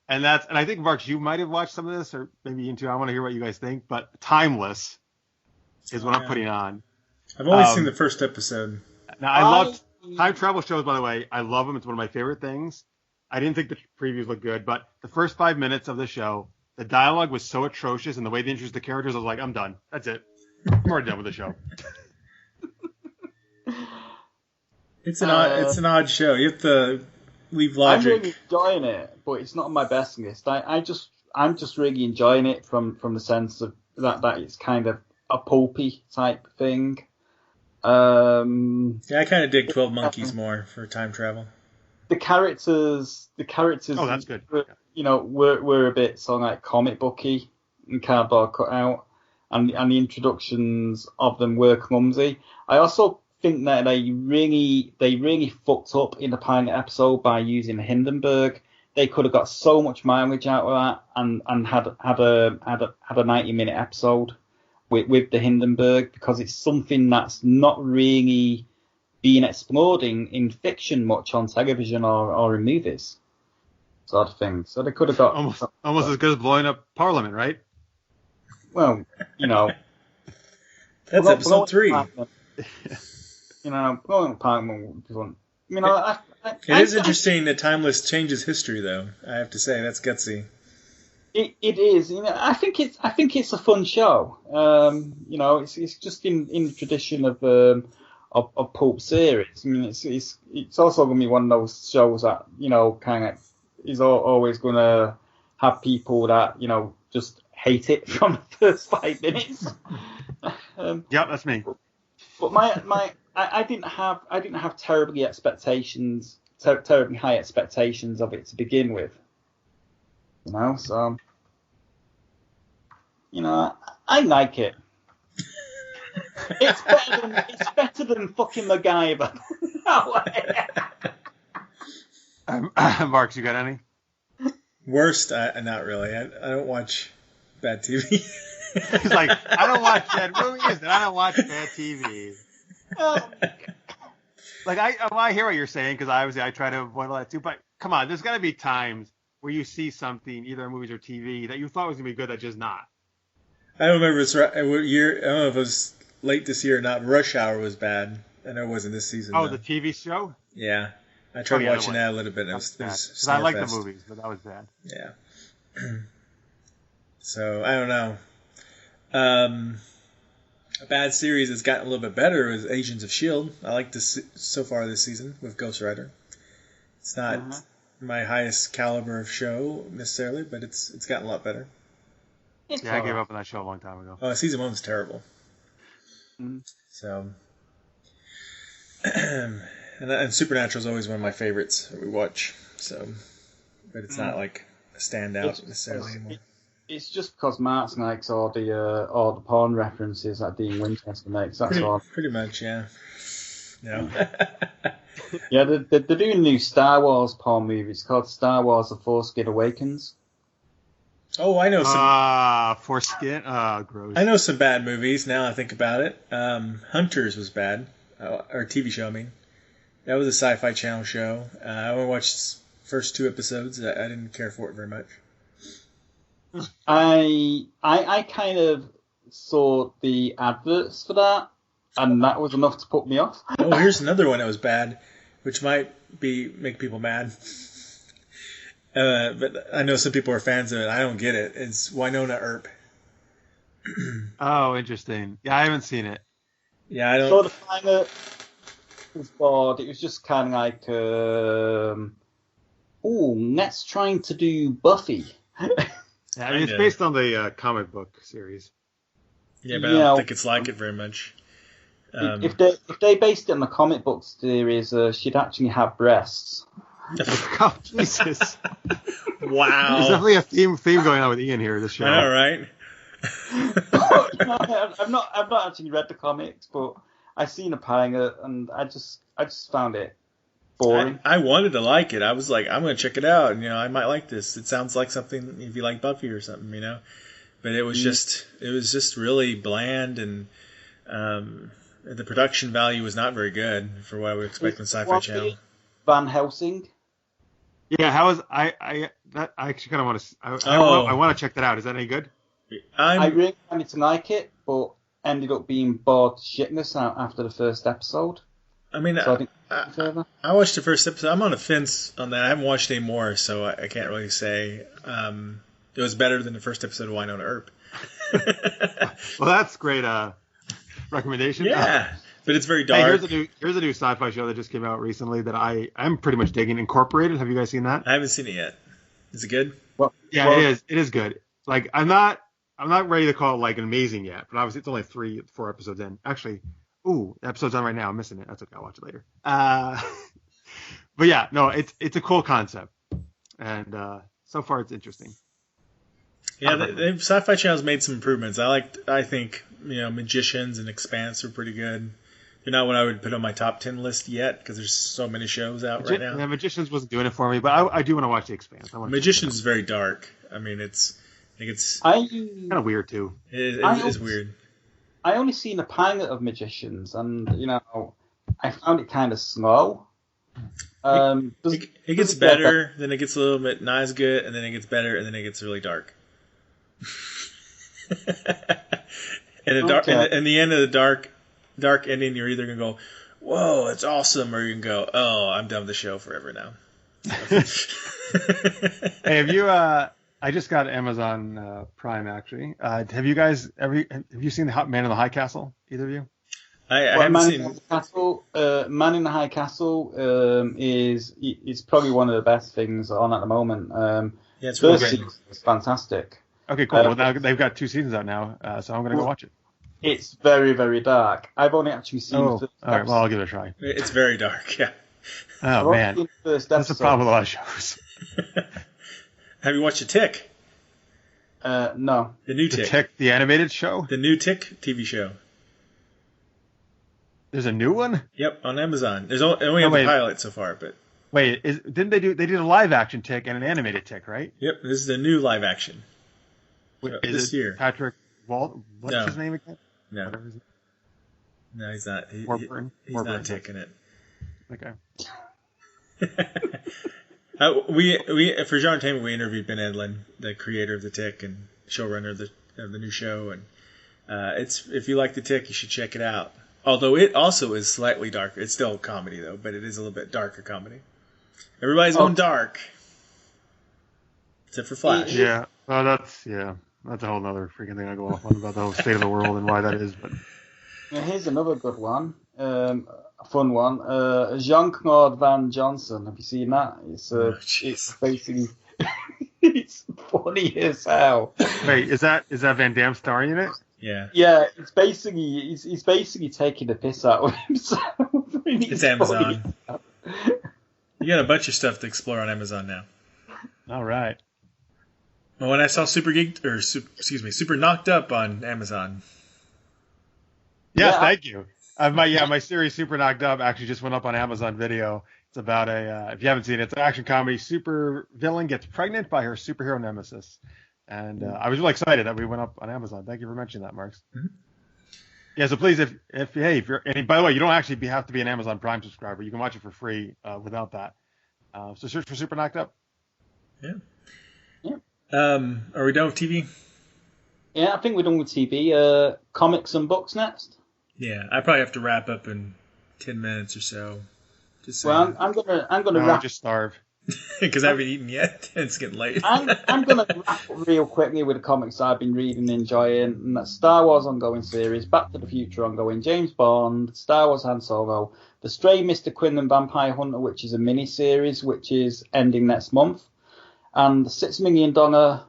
and I think, Mark, you might have watched some of this, or maybe Ian too. I want to hear what you guys think. But Timeless is what I'm putting on. I've only seen the first episode. Now, I love time travel shows, by the way. I love them. It's one of my favorite things. I didn't think the previews looked good, but the first 5 minutes of the show, the dialogue was so atrocious, and the way they introduced the characters, I was like, I'm done. That's it. I'm already done with the show. It's an odd show. You have to leave logic. I'm really enjoying it, but it's not on my best list. I'm just really enjoying it from the sense of that it's kind of a pulpy type thing. Yeah, I kind of dig 12 Monkeys more for time travel. The characters. Oh, that's good. Were a bit sort of like comic booky and cardboard cut out, and the introductions of them were clumsy. I also think that they really fucked up in the pilot episode by using Hindenburg. They could have got so much mileage out of that and had a 90-minute episode with the Hindenburg, because it's something that's not really being explored in fiction much on television or in movies, sort of thing. So they could have got almost as good as blowing up Parliament, right? Well, that's episode 3. Blowing up Parliament was one. It is interesting that Timeless changes history, though. I have to say that's gutsy. It is. I think it's a fun show. It's just in the tradition of pulp series. I mean, it's also going to be one of those shows that kind of is always going to have people that just hate it from the first 5 minutes. Yep, that's me. But I didn't have terribly high expectations of it to begin with. So I like it. It's better than fucking MacGyver. Marx, you got any? Worst? Not really. I don't watch bad TV. He's like, I don't watch bad movies and I don't watch bad TV. Like I hear what you're saying because obviously I try to avoid all that too. But come on, there's got to be times where you see something, either in movies or TV, that you thought was gonna be good, that just not. I don't remember what year. I don't know if it was late this year or not. Rush Hour was bad. I know it wasn't this season. Oh, though. The TV show? Yeah. I tried watching that a little bit. It was because I like the movies, but that was bad. Yeah. So, I don't know. A bad series that's gotten a little bit better is Agents of S.H.I.E.L.D. I like this so far this season with Ghost Rider. It's not my highest caliber of show necessarily, but it's gotten a lot better. I gave up on that show a long time ago. Oh, season 1 was terrible. So, and Supernatural is always one of my favorites that we watch. So, but it's not like a standout necessarily anymore. It's just because Marx likes all the porn references that Dean Winchester makes. That's all. Pretty much, yeah. No. Yeah, they're doing a new Star Wars porn movie. It's called Star Wars: The Force Awakens. Oh, I know some. Foreskin. Gross. I know some bad movies. Now I think about it. Hunters was bad, or TV show. I mean, that was a Sci-Fi Channel show. I only watched the first 2 episodes. I didn't care for it very much. I kind of saw the adverts for that, and that was enough to put me off. Oh, here's another one that was bad, which might make people mad. But I know some people are fans of it. I don't get it. It's Winona Earp. Oh, interesting. Yeah, I haven't seen it. Yeah, I don't. So the pilot was bored. It was just kind of like, let's trying to do Buffy. Yeah, I mean, it's based on the comic book series. Yeah, but I don't think it's like it very much. If they based it on the comic book series, she'd actually have breasts. Oh, Jesus. Wow. There's definitely a theme going on with Ian here this show. I know, right? I've not actually read the comics, but I've seen a pilot and I just found it boring. I wanted to like it. I was like, I'm going to check it out, and I might like this. It sounds like something if you like Buffy or something, But it was just really bland, and the production value was not very good for what I would expect on Sci-Fi Channel. Van Helsing. Yeah, how is I actually kind of want to. I want to check that out. Is that any good? I really wanted to like it, but ended up being bored to shitness after the first episode. I mean, so I watched the first episode. I'm on the fence on that. I haven't watched any more, so I can't really say. It was better than the first episode of Winona Earp. Well, that's great recommendation. Yeah, but it's very dark. Hey, here's a new sci-fi show that just came out recently that I'm pretty much digging. Incorporated. Have you guys seen that? I haven't seen it yet. Is it good? Well, it is. It is good. Like I'm not ready to call it like amazing yet, but obviously it's only 3-4 episodes in. Actually, the episode's on right now. I'm missing it. That's okay. I'll watch it later. But yeah, no, it's a cool concept, and so far it's interesting. Yeah, Sci-Fi Channel's made some improvements. I think Magicians and Expanse are pretty good. They're not what I would put on my top 10 list yet because there's so many shows out right now. Yeah, Magicians wasn't doing it for me, but I do want to watch The Expanse. Magicians is very dark. I mean, it's kind of weird too. It is weird. I only seen a pilot of Magicians, and I found it kind of slow. It gets better, then it gets a little bit not as good, and then it gets better, and then it gets really dark. And the end of the dark ending, you're either gonna go, "Whoa, it's awesome," or you can go, "Oh, I'm done with the show forever now." Hey, have you? I just got Amazon Prime actually. Have you guys seen the Man in the High Castle? Either of you? I haven't seen Man in the High Castle is probably one of the best things on at the moment. Yeah, it's really great. It's fantastic. Okay, cool. Well, now they've got 2 seasons out now, so I'm gonna go watch it. It's very, very dark. I've only actually seen the Oh, first all right. Well, I'll episode. give it a try. It's very dark. Yeah. I've Oh only man, seen the first that's the episode. problem with a lot of shows. Have you watched The Tick? No. The new The Tick. Tick, the animated show. The new Tick TV show. There's a new one. Yep, on Amazon. There's only have the wait. pilot so far, but Wait, didn't they do? They did a live action Tick and an animated Tick, right? yep, this is the new live action. Wait, This is it year. Patrick Walt? What's No. his name again? No, Whatever his name. no, he's not. Warburton? He's Warburton. not taking it. Okay. We for GenreTainment we interviewed Ben Edlin, the creator of The Tick and showrunner of the new show, and it's if you like The Tick, you should check it out. Although it also is slightly darker. It's still a comedy though, but it is a little bit darker comedy. Everybody's going dark, except for Flash. Yeah. Well, that's a whole other freaking thing I go off on about the whole state of the world and why that is. But Now, here's another good one. A fun one. Jean-Claude Van Johnson. Have you seen that? It's basically it's funny as hell. wait, is that Van Damme starring in it? Yeah. Yeah, it's basically he's basically taking the piss out of himself. It's Amazon. You got a bunch of stuff to explore on Amazon now. All right. Well, when I saw Super Knocked Up on Amazon. Yes, Yeah. thank you. My series Super Knocked Up actually just went up on Amazon Video. It's about if you haven't seen it, it's an action comedy. Super villain gets pregnant by her superhero nemesis, and I was really excited that we went up on Amazon. Thank you for mentioning that, Marks. Mm-hmm. Yeah, so please, if you're, and by the way, you don't actually have to be an Amazon Prime subscriber. You can watch it for free without that. So search for Super Knocked Up. Yeah. Yeah. Are we done with TV? Yeah, I think we're done with TV. Comics and books next. Yeah, I probably have to wrap up in 10 minutes or so. Just Well, I'm gonna No, wrap. just starve. because I haven't eaten yet. It's getting late. I'm gonna wrap up real quickly with the comics I've been reading and enjoying. And that's Star Wars ongoing series, Back to the Future ongoing, James Bond, Star Wars Han Solo, The Stray, Mr. Quinn and Vampire Hunter, which is a mini series which is ending next month, and the $6 Million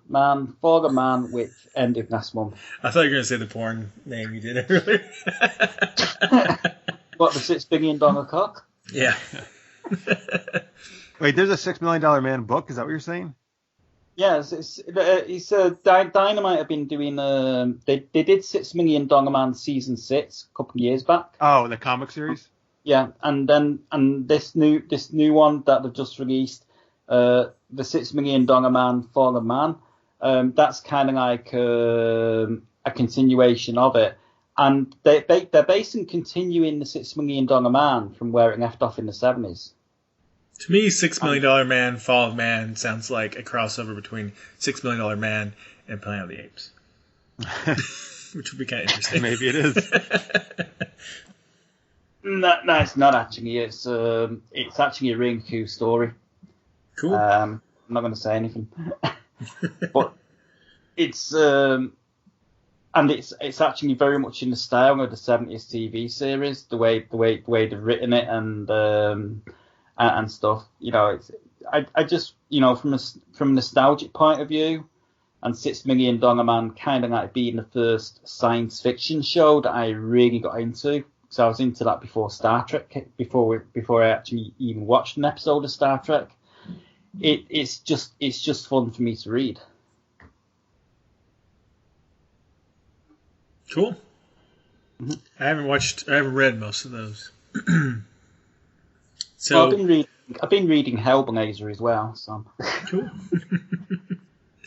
Man, Forger Man, which ended last month. I thought you were going to say the porn name you did earlier. What, the $6 Million Cock? Yeah. Wait, there's a $6 Million Man book. Is that what you're saying? Yes, Dynamite have been doing. They did $6 Million Man season 6 a couple of years back. Oh, the comic series. Yeah, and this new one that they've just released, the $6 Million Man, Fallen Man. That's kind of like a continuation of it, and they're basically continuing the $6 Million Man from where it left off in the 70s. To me, $6 Million Man, Fall of Man sounds like a crossover between $6 Million Man and Planet of the Apes. Which would be kind of interesting. Maybe it is. No, it's not actually. It's actually a really cool story. Cool. I'm not going to say anything, but it's and it's actually very much in the style of the 70s TV series, the way they've written it and stuff. You know, I just, you know, from a nostalgic point of view, and $6 Million Man kind of like being the first science fiction show that I really got into. So I was into that before Star Trek, before I actually even watched an episode of Star Trek. It's just fun for me to read. Cool. Mm-hmm. I haven't read most of those. So Well, I've been reading Hellblazer as well. So cool.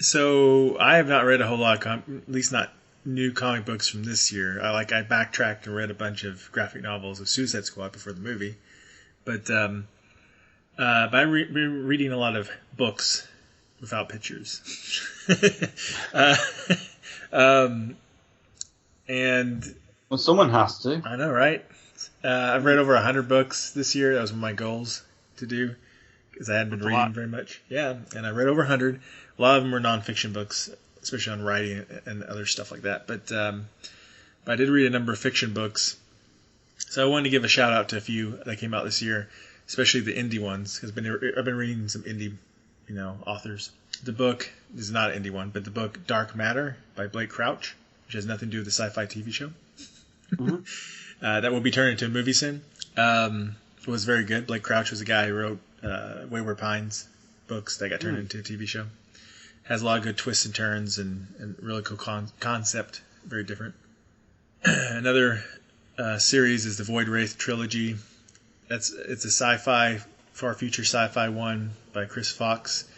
So I have not read a whole lot of at least not new comic books from this year. I backtracked and read a bunch of graphic novels of Suicide Squad before the movie, but I've been reading a lot of books without pictures. And well, someone has to. I know, right? I've read over 100 books this year. That was one of my goals to do because I hadn't been reading very much. Yeah, and I read over 100. A lot of them were nonfiction books, especially on writing and other stuff like that. But I did read a number of fiction books. So I wanted to give a shout out to a few that came out this year, especially the indie ones, because I've been reading some indie, authors. The book is not an indie one, but the book Dark Matter by Blake Crouch. which has nothing to do with the sci-fi TV show. Mm-hmm. That will be turned into a movie soon. It was very good. Blake Crouch was the guy who wrote Wayward Pines books that got turned into a TV show. Has a lot of good twists and turns and really cool concept. Very different. Another series is the Void Wraith trilogy. It's a sci-fi, far future sci-fi one by Chris Fox.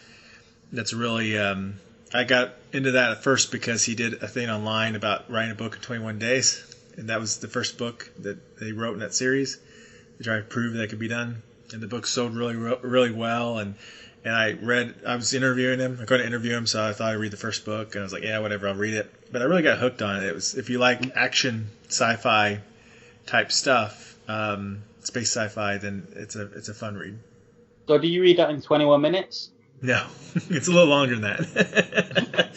That's really I got into that at first because he did a thing online about writing a book in 21 days, and that was the first book that they wrote in that series to try to prove that could be done. And the book sold really well, and I was interviewing him. I'm going to interview him, so I thought I'd read the first book, and I was like, yeah, whatever, I'll read it. But I really got hooked on it. It was, if you like action sci-fi type stuff, space sci-fi, then it's a fun read. So do you read that in 21 minutes? No, it's a little longer than that.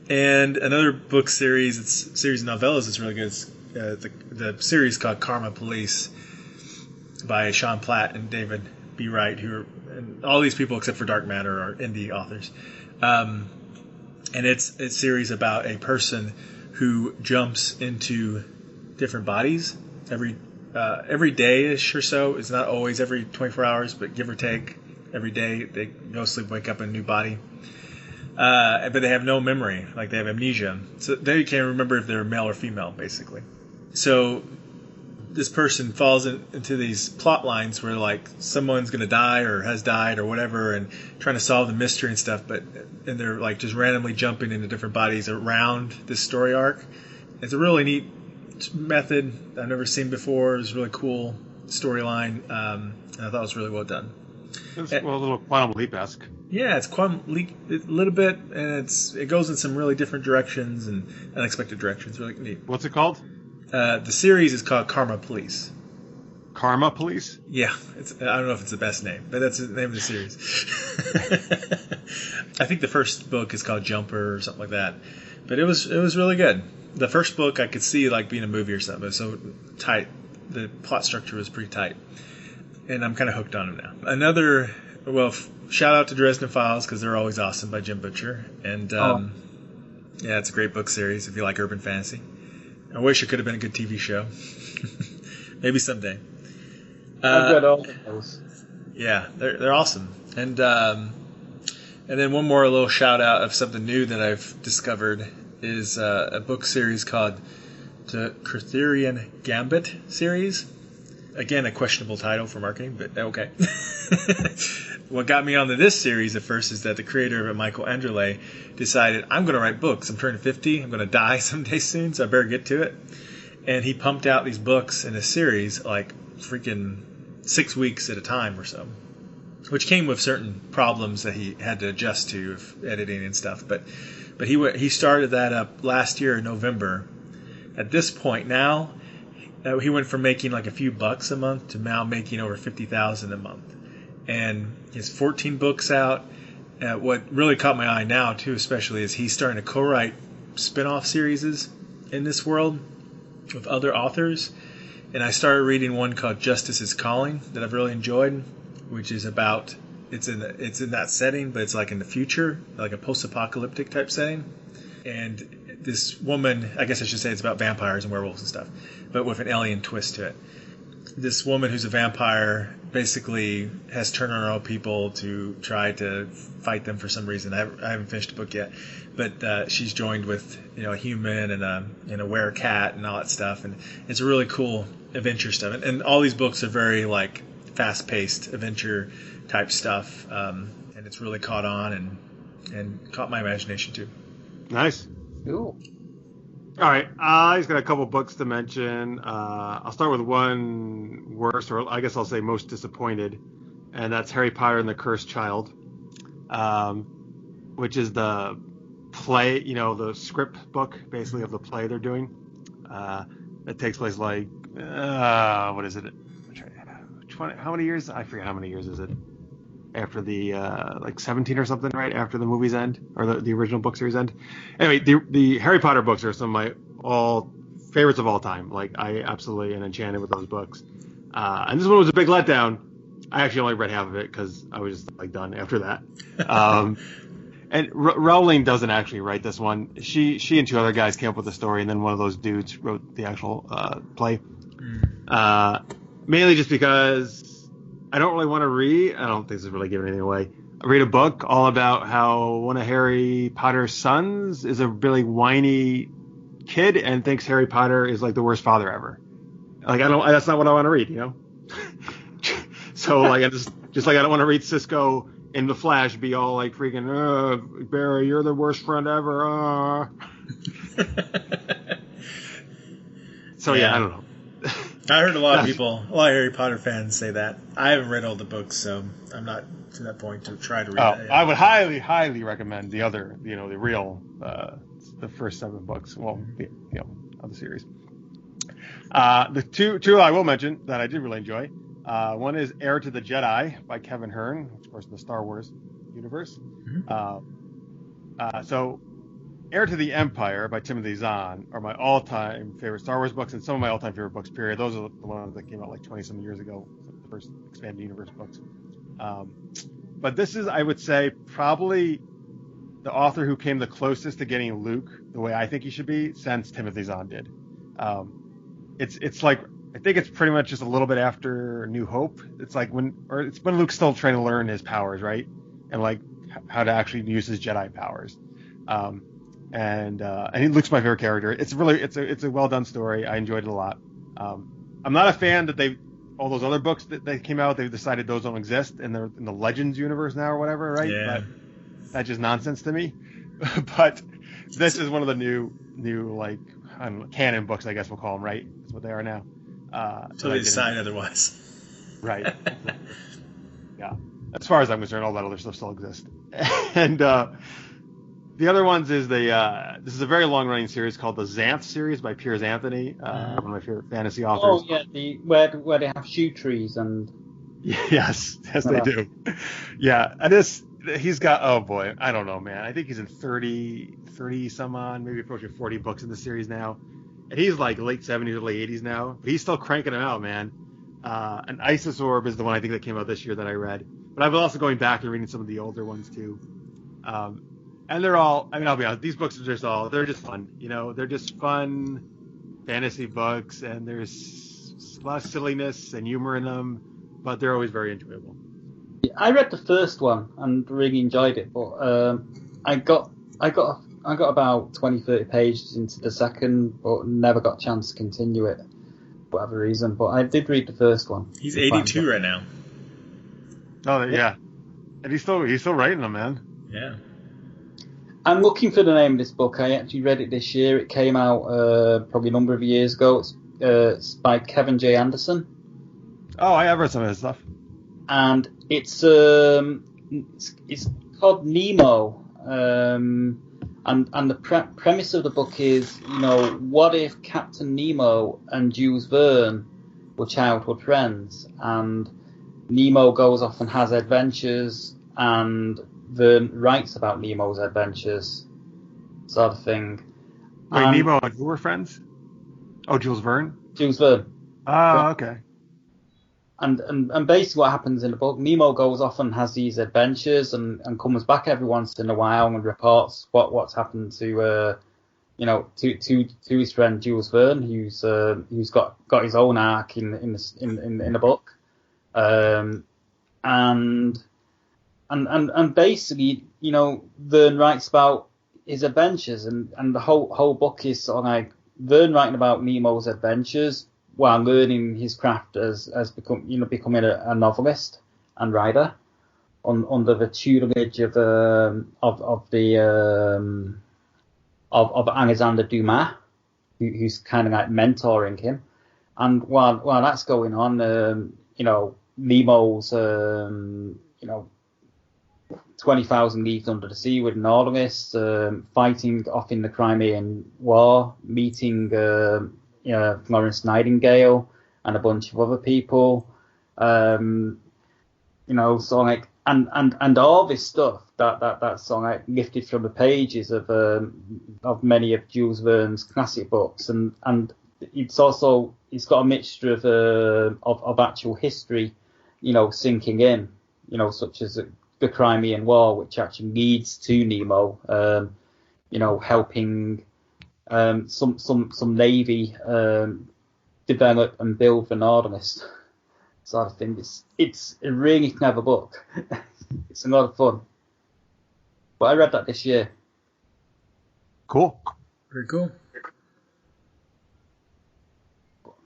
And another book series, it's a series of novellas. It's really good. It's, the series called Karma Police by Sean Platt and David B. Wright, and all these people except for Dark Matter are indie authors. And it's a series about a person who jumps into different bodies every day-ish or so. It's not always every 24 hours, but give or take, every day they go to sleep, wake up in a new body. But they have no memory, like they have amnesia. So they can't remember if they're male or female, basically. So this person falls into these plot lines where like someone's going to die or has died or whatever, and trying to solve the mystery and stuff, and they're like just randomly jumping into different bodies around this story arc. It's a really neat method I've never seen before. It was a really cool storyline, and I thought it was really well done. It's a little Quantum Leap-esque. Yeah, it's Quantum Leap a little bit, and it goes in some really different directions and unexpected directions. Really neat. What's it called? The series is called Karma Police. Karma Police? Yeah, I don't know if it's the best name, but that's the name of the series. I think the first book is called Jumper or something like that, but it was really good. The first book I could see like being a movie or something. It was so tight. The plot structure was pretty tight, and I'm kind of hooked on them now. Another, shout out to Dresden Files because they're always awesome by Jim Butcher, and yeah, it's a great book series if you like urban fantasy. I wish it could have been a good TV show. Maybe someday. I've read all of those. Yeah, they're awesome. And then one more little shout out of something new that I've discovered is a book series called the Kutherian Gambit series. Again, a questionable title for marketing, but okay. What got me onto this series at first is that the creator of it, Michael Anderle, decided, I'm going to write books. I'm turning 50. I'm going to die someday soon, so I better get to it. And he pumped out these books in a series, like freaking 6 weeks at a time or so, which came with certain problems that he had to adjust to of editing and stuff. But he started that up last year in November. At this point now, he went from making like a few bucks a month to now making over $50,000 a month. And he has 14 books out. What really caught my eye now, too, especially, is he's starting to co-write spin-off series in this world with other authors. And I started reading one called Justice is Calling that I've really enjoyed, which is about, it's in that setting, but it's like in the future, like a post-apocalyptic type setting. And this woman, I guess I should say it's about vampires and werewolves and stuff, but with an alien twist to it. This woman who's a vampire basically has turned on her own people to try to fight them for some reason. I haven't finished the book yet, but she's joined with a human and a werecat and all that stuff, and it's a really cool adventure stuff. And all these books are very like fast-paced adventure type stuff, and it's really caught on and caught my imagination too. Nice. Cool. All right, I just got a couple books to mention. I'll start with one worst, or I guess I'll say most disappointed, and that's Harry Potter and the Cursed Child, which is the play, the script book, basically, of the play they're doing. It takes place like, what is it? How many years? I forget how many years is it. After the, 17 or something, right? After the movies end, or the original book series end. Anyway, the Harry Potter books are some of my favorites of all time. Like, I absolutely am enchanted with those books. And this one was a big letdown. I actually only read half of it because I was just, done after that. And Rowling doesn't actually write this one. She and two other guys came up with the story, and then one of those dudes wrote the actual play. Mainly just because I don't really want to read. I don't think this is really giving anything away. I read a book all about how one of Harry Potter's sons is a really whiny kid and thinks Harry Potter is like the worst father ever. Like that's not what I want to read, you know. So like I just like I don't want to read Cisco in the Flash be all like freaking Barry, you're the worst friend ever. So yeah, I don't know. I heard a lot of Harry Potter fans say that. I haven't read all the books, so I'm not to that point to try to read that yet. I would highly, highly recommend the other, the real, the first 7 books, of the series. The two I will mention that I did really enjoy. One is Heir to the Jedi by Kevin Hearn, which of course in the Star Wars universe. So Heir to the Empire by Timothy Zahn are my all-time favorite Star Wars books, and some of my all-time favorite books, period. Those are the ones that came out like 20-some years ago, the first expanded universe books. But this is, I would say, probably the author who came the closest to getting Luke the way I think he should be since Timothy Zahn did. It's like, I think it's pretty much just a little bit after New Hope. It's like when Luke's still trying to learn his powers, right? And like how to actually use his Jedi powers. And Luke's my favorite character. It's a well done story. I enjoyed it a lot. I'm not a fan that all those other books that came out, they've decided those don't exist and they're in the Legends universe now or whatever, right? Yeah. But that's just nonsense to me. But this is one of the new like, I don't know, canon books, I guess we'll call them, right? That's what they are now. Until they decide otherwise. Right. Yeah. As far as I'm concerned, all that other stuff still exists. And the other ones is this is a very long-running series called the Xanth series by Piers Anthony, one of my favorite fantasy authors. Oh yeah, where they have shoe trees and. Yes, they do. Yeah, and he's got, oh boy, I don't know, man. I think he's in 30 some on, maybe approaching 40 books in the series now. And he's like late 70s, early 80s now, but he's still cranking them out, man. And Isis Orb is the one I think that came out this year that I read. But I've been also going back and reading some of the older ones too. And they're all, I mean, I'll be honest, these books are they're just fun. They're just fun fantasy books, and there's a lot of silliness and humor in them, but they're always very enjoyable. I read the first one and really enjoyed it, but I got about 20-30 pages into the second, but never got a chance to continue it for whatever reason. But I did read the first one. He's 82 right now. Oh yeah, and he's still writing them, man. Yeah. I'm looking for the name of this book. I actually read it this year. It came out probably a number of years ago. It's by Kevin J. Anderson. Oh, I have read some of his stuff. And it's called Nemo. And the premise of the book is, what if Captain Nemo and Jules Verne were childhood friends, and Nemo goes off and has adventures, and Verne writes about Nemo's adventures, sort of thing. Wait, Nemo and who were friends? Oh, Jules Verne? Jules Verne. Oh, okay. And basically what happens in the book, Nemo goes off and has these adventures and comes back every once in a while and reports what's happened to his friend Jules Verne, who's got his own arc in the book. And basically, Verne writes about his adventures, and the whole book is sort of like Verne writing about Nemo's adventures while learning his craft as becoming a novelist and writer under the tutelage of Alexander Dumas, who's kind of like mentoring him. And while that's going on, Nemo's 20,000 Leagues Under the Sea with Nautilus, fighting off in the Crimean War, meeting Florence Nightingale and a bunch of other people, so like, and all this stuff that's sort of like lifted from the pages of many of Jules Verne's classic books, and it's got a mixture of actual history, sinking in, such as the Crimean War, which actually leads to Nemo, helping some navy develop and build the Nautilus sort of thing. It's a really clever book. It's a lot of fun. But I read that this year. Cool. Very cool.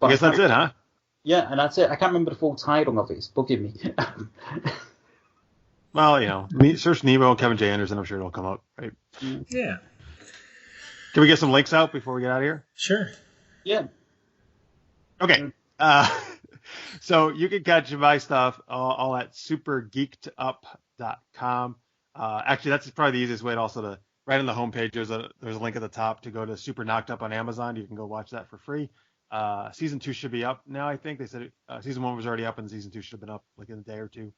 I guess that's it, huh? Yeah, and that's it. I can't remember the full title of it. It's bugging me. Well, search Nemo and Kevin J. Anderson. I'm sure it'll come up, right? Yeah. Can we get some links out before we get out of here? Sure. Yeah. Okay. So you can catch my stuff all at supergeekedup.com. Actually, that's probably the easiest way. Right on the homepage, there's a link at the top to go to Super Knocked Up on Amazon. You can go watch that for free. Season 2 should be up now, I think. They said season 1 was already up, and season 2 should have been up like in a day or two.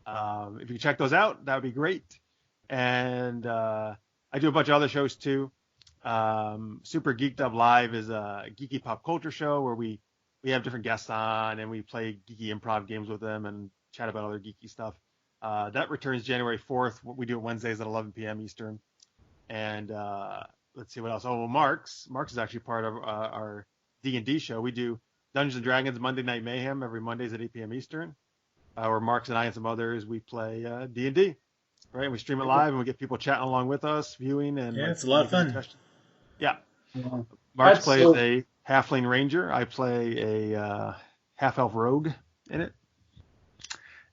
If you check those out, that would be great. And I do a bunch of other shows too. Super Geeked Up Live is a geeky pop culture show where we have different guests on and we play geeky improv games with them and chat about other geeky stuff. That returns January 4th. We do it Wednesdays at 11 p.m. Eastern. And let's see what else. Oh, well, Marx is actually part of our D&D show. We do Dungeons and Dragons Monday Night Mayhem every Mondays at 8 p.m. Eastern. Where Marx and I and some others, we play D&D. Right? And we stream it live and we get people chatting along with us, viewing. And it's a lot of fun. Yeah. Yeah. Marx plays a halfling ranger. I play a half-elf rogue in it.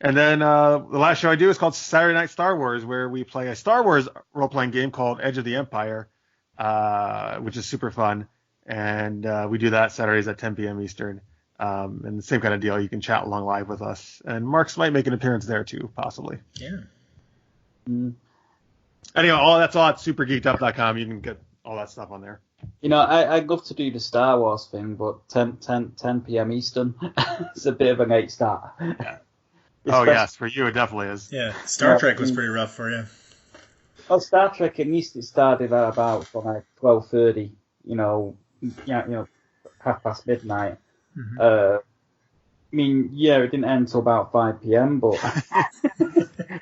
And then the last show I do is called Saturday Night Star Wars, where we play a Star Wars role-playing game called Edge of the Empire, which is super fun. And we do that Saturdays at 10 p.m. Eastern. And the same kind of deal. You can chat along live with us. And Marx might make an appearance there too, possibly. Yeah. Anyway, that's all at supergeekedup.com. You can get all that stuff on there. I'd love to do the Star Wars thing, but 10 p.m. Eastern, it's a bit of a late start. Yeah. Oh, yes, for you it definitely is. Yeah, Star Trek was pretty rough for you. Well, Star Trek, at least it started at about from like 12:30, midnight. Mm-hmm. It didn't end until about 5 p.m., but 5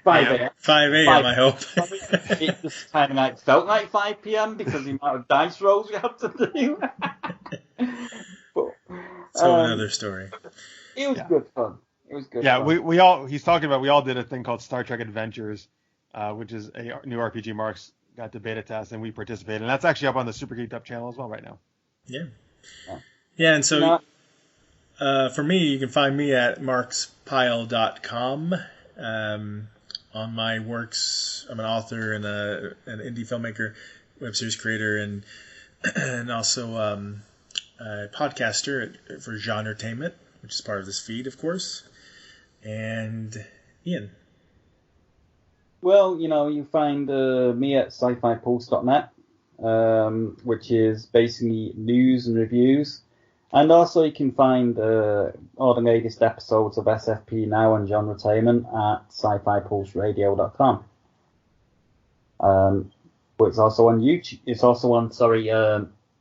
a.m. 5 a.m. I hope. It just kind of felt like 5 p.m. because of the amount of dice rolls we had to do. But, another story. It was good fun. It was good. Yeah, fun. we all did a thing called Star Trek Adventures, which is a new RPG Marx got to beta test, and we participated. And that's actually up on the Super Geeked Up channel as well right now. Yeah. Yeah, and so for me, you can find me at marxpyle.com. On my works, I'm an author and an indie filmmaker, web series creator, and also a podcaster for GenreTainment, which is part of this feed, of course. And Ian. Well, you find me at SciFiPulse.net, which is basically news and reviews. And also you can find all the latest episodes of SFP-Now and GenreTainment at SciFiPulseRadio.com. But it's also on YouTube. It's also on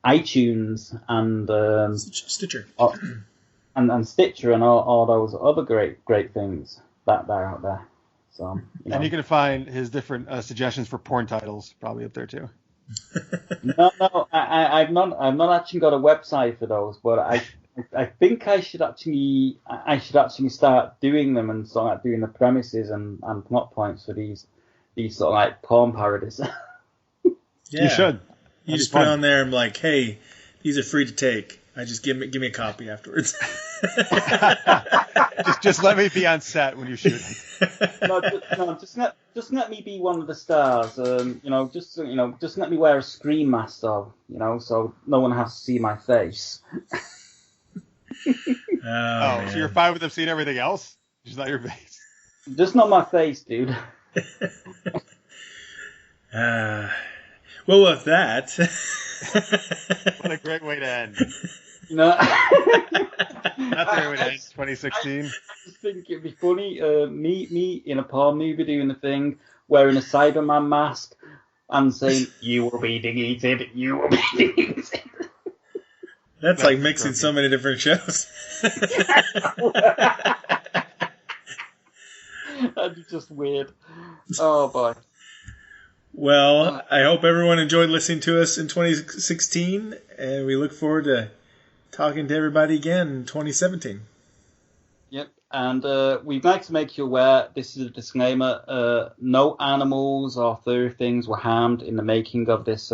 iTunes and Stitcher. And Stitcher and all those other great things that are out there. So and you can find his different suggestions for porn titles probably up there too. No, I've not actually got a website for those, but I think I should actually start doing them and start doing the premises and plot points for these sort of like porn parodies. Yeah. You should. You just put it on there and like, hey, these are free to take. I just give me a copy afterwards. just let me be on set when you shoot. Just let me be one of the stars. Just let me wear a screen mask, though. So no one has to see my face. So you're fine with them seeing everything else, just not your face. Just not my face, dude. Well, with that. What a great way to end. That's a great way to end 2016. I just think it'd be funny, me in a porn movie doing the thing, wearing a Cyberman mask and saying, "You will be deleted, you will be deleted." That's like mixing so many different shows. That'd be just weird. Oh boy. Well, I hope everyone enjoyed listening to us in 2016, and we look forward to talking to everybody again in 2017. Yep, and we'd like to make you aware, this is a disclaimer, no animals or furry things were harmed in the making of this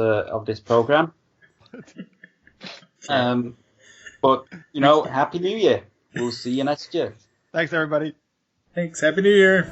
program. But, Happy New Year. We'll see you next year. Thanks, everybody. Thanks. Happy New Year.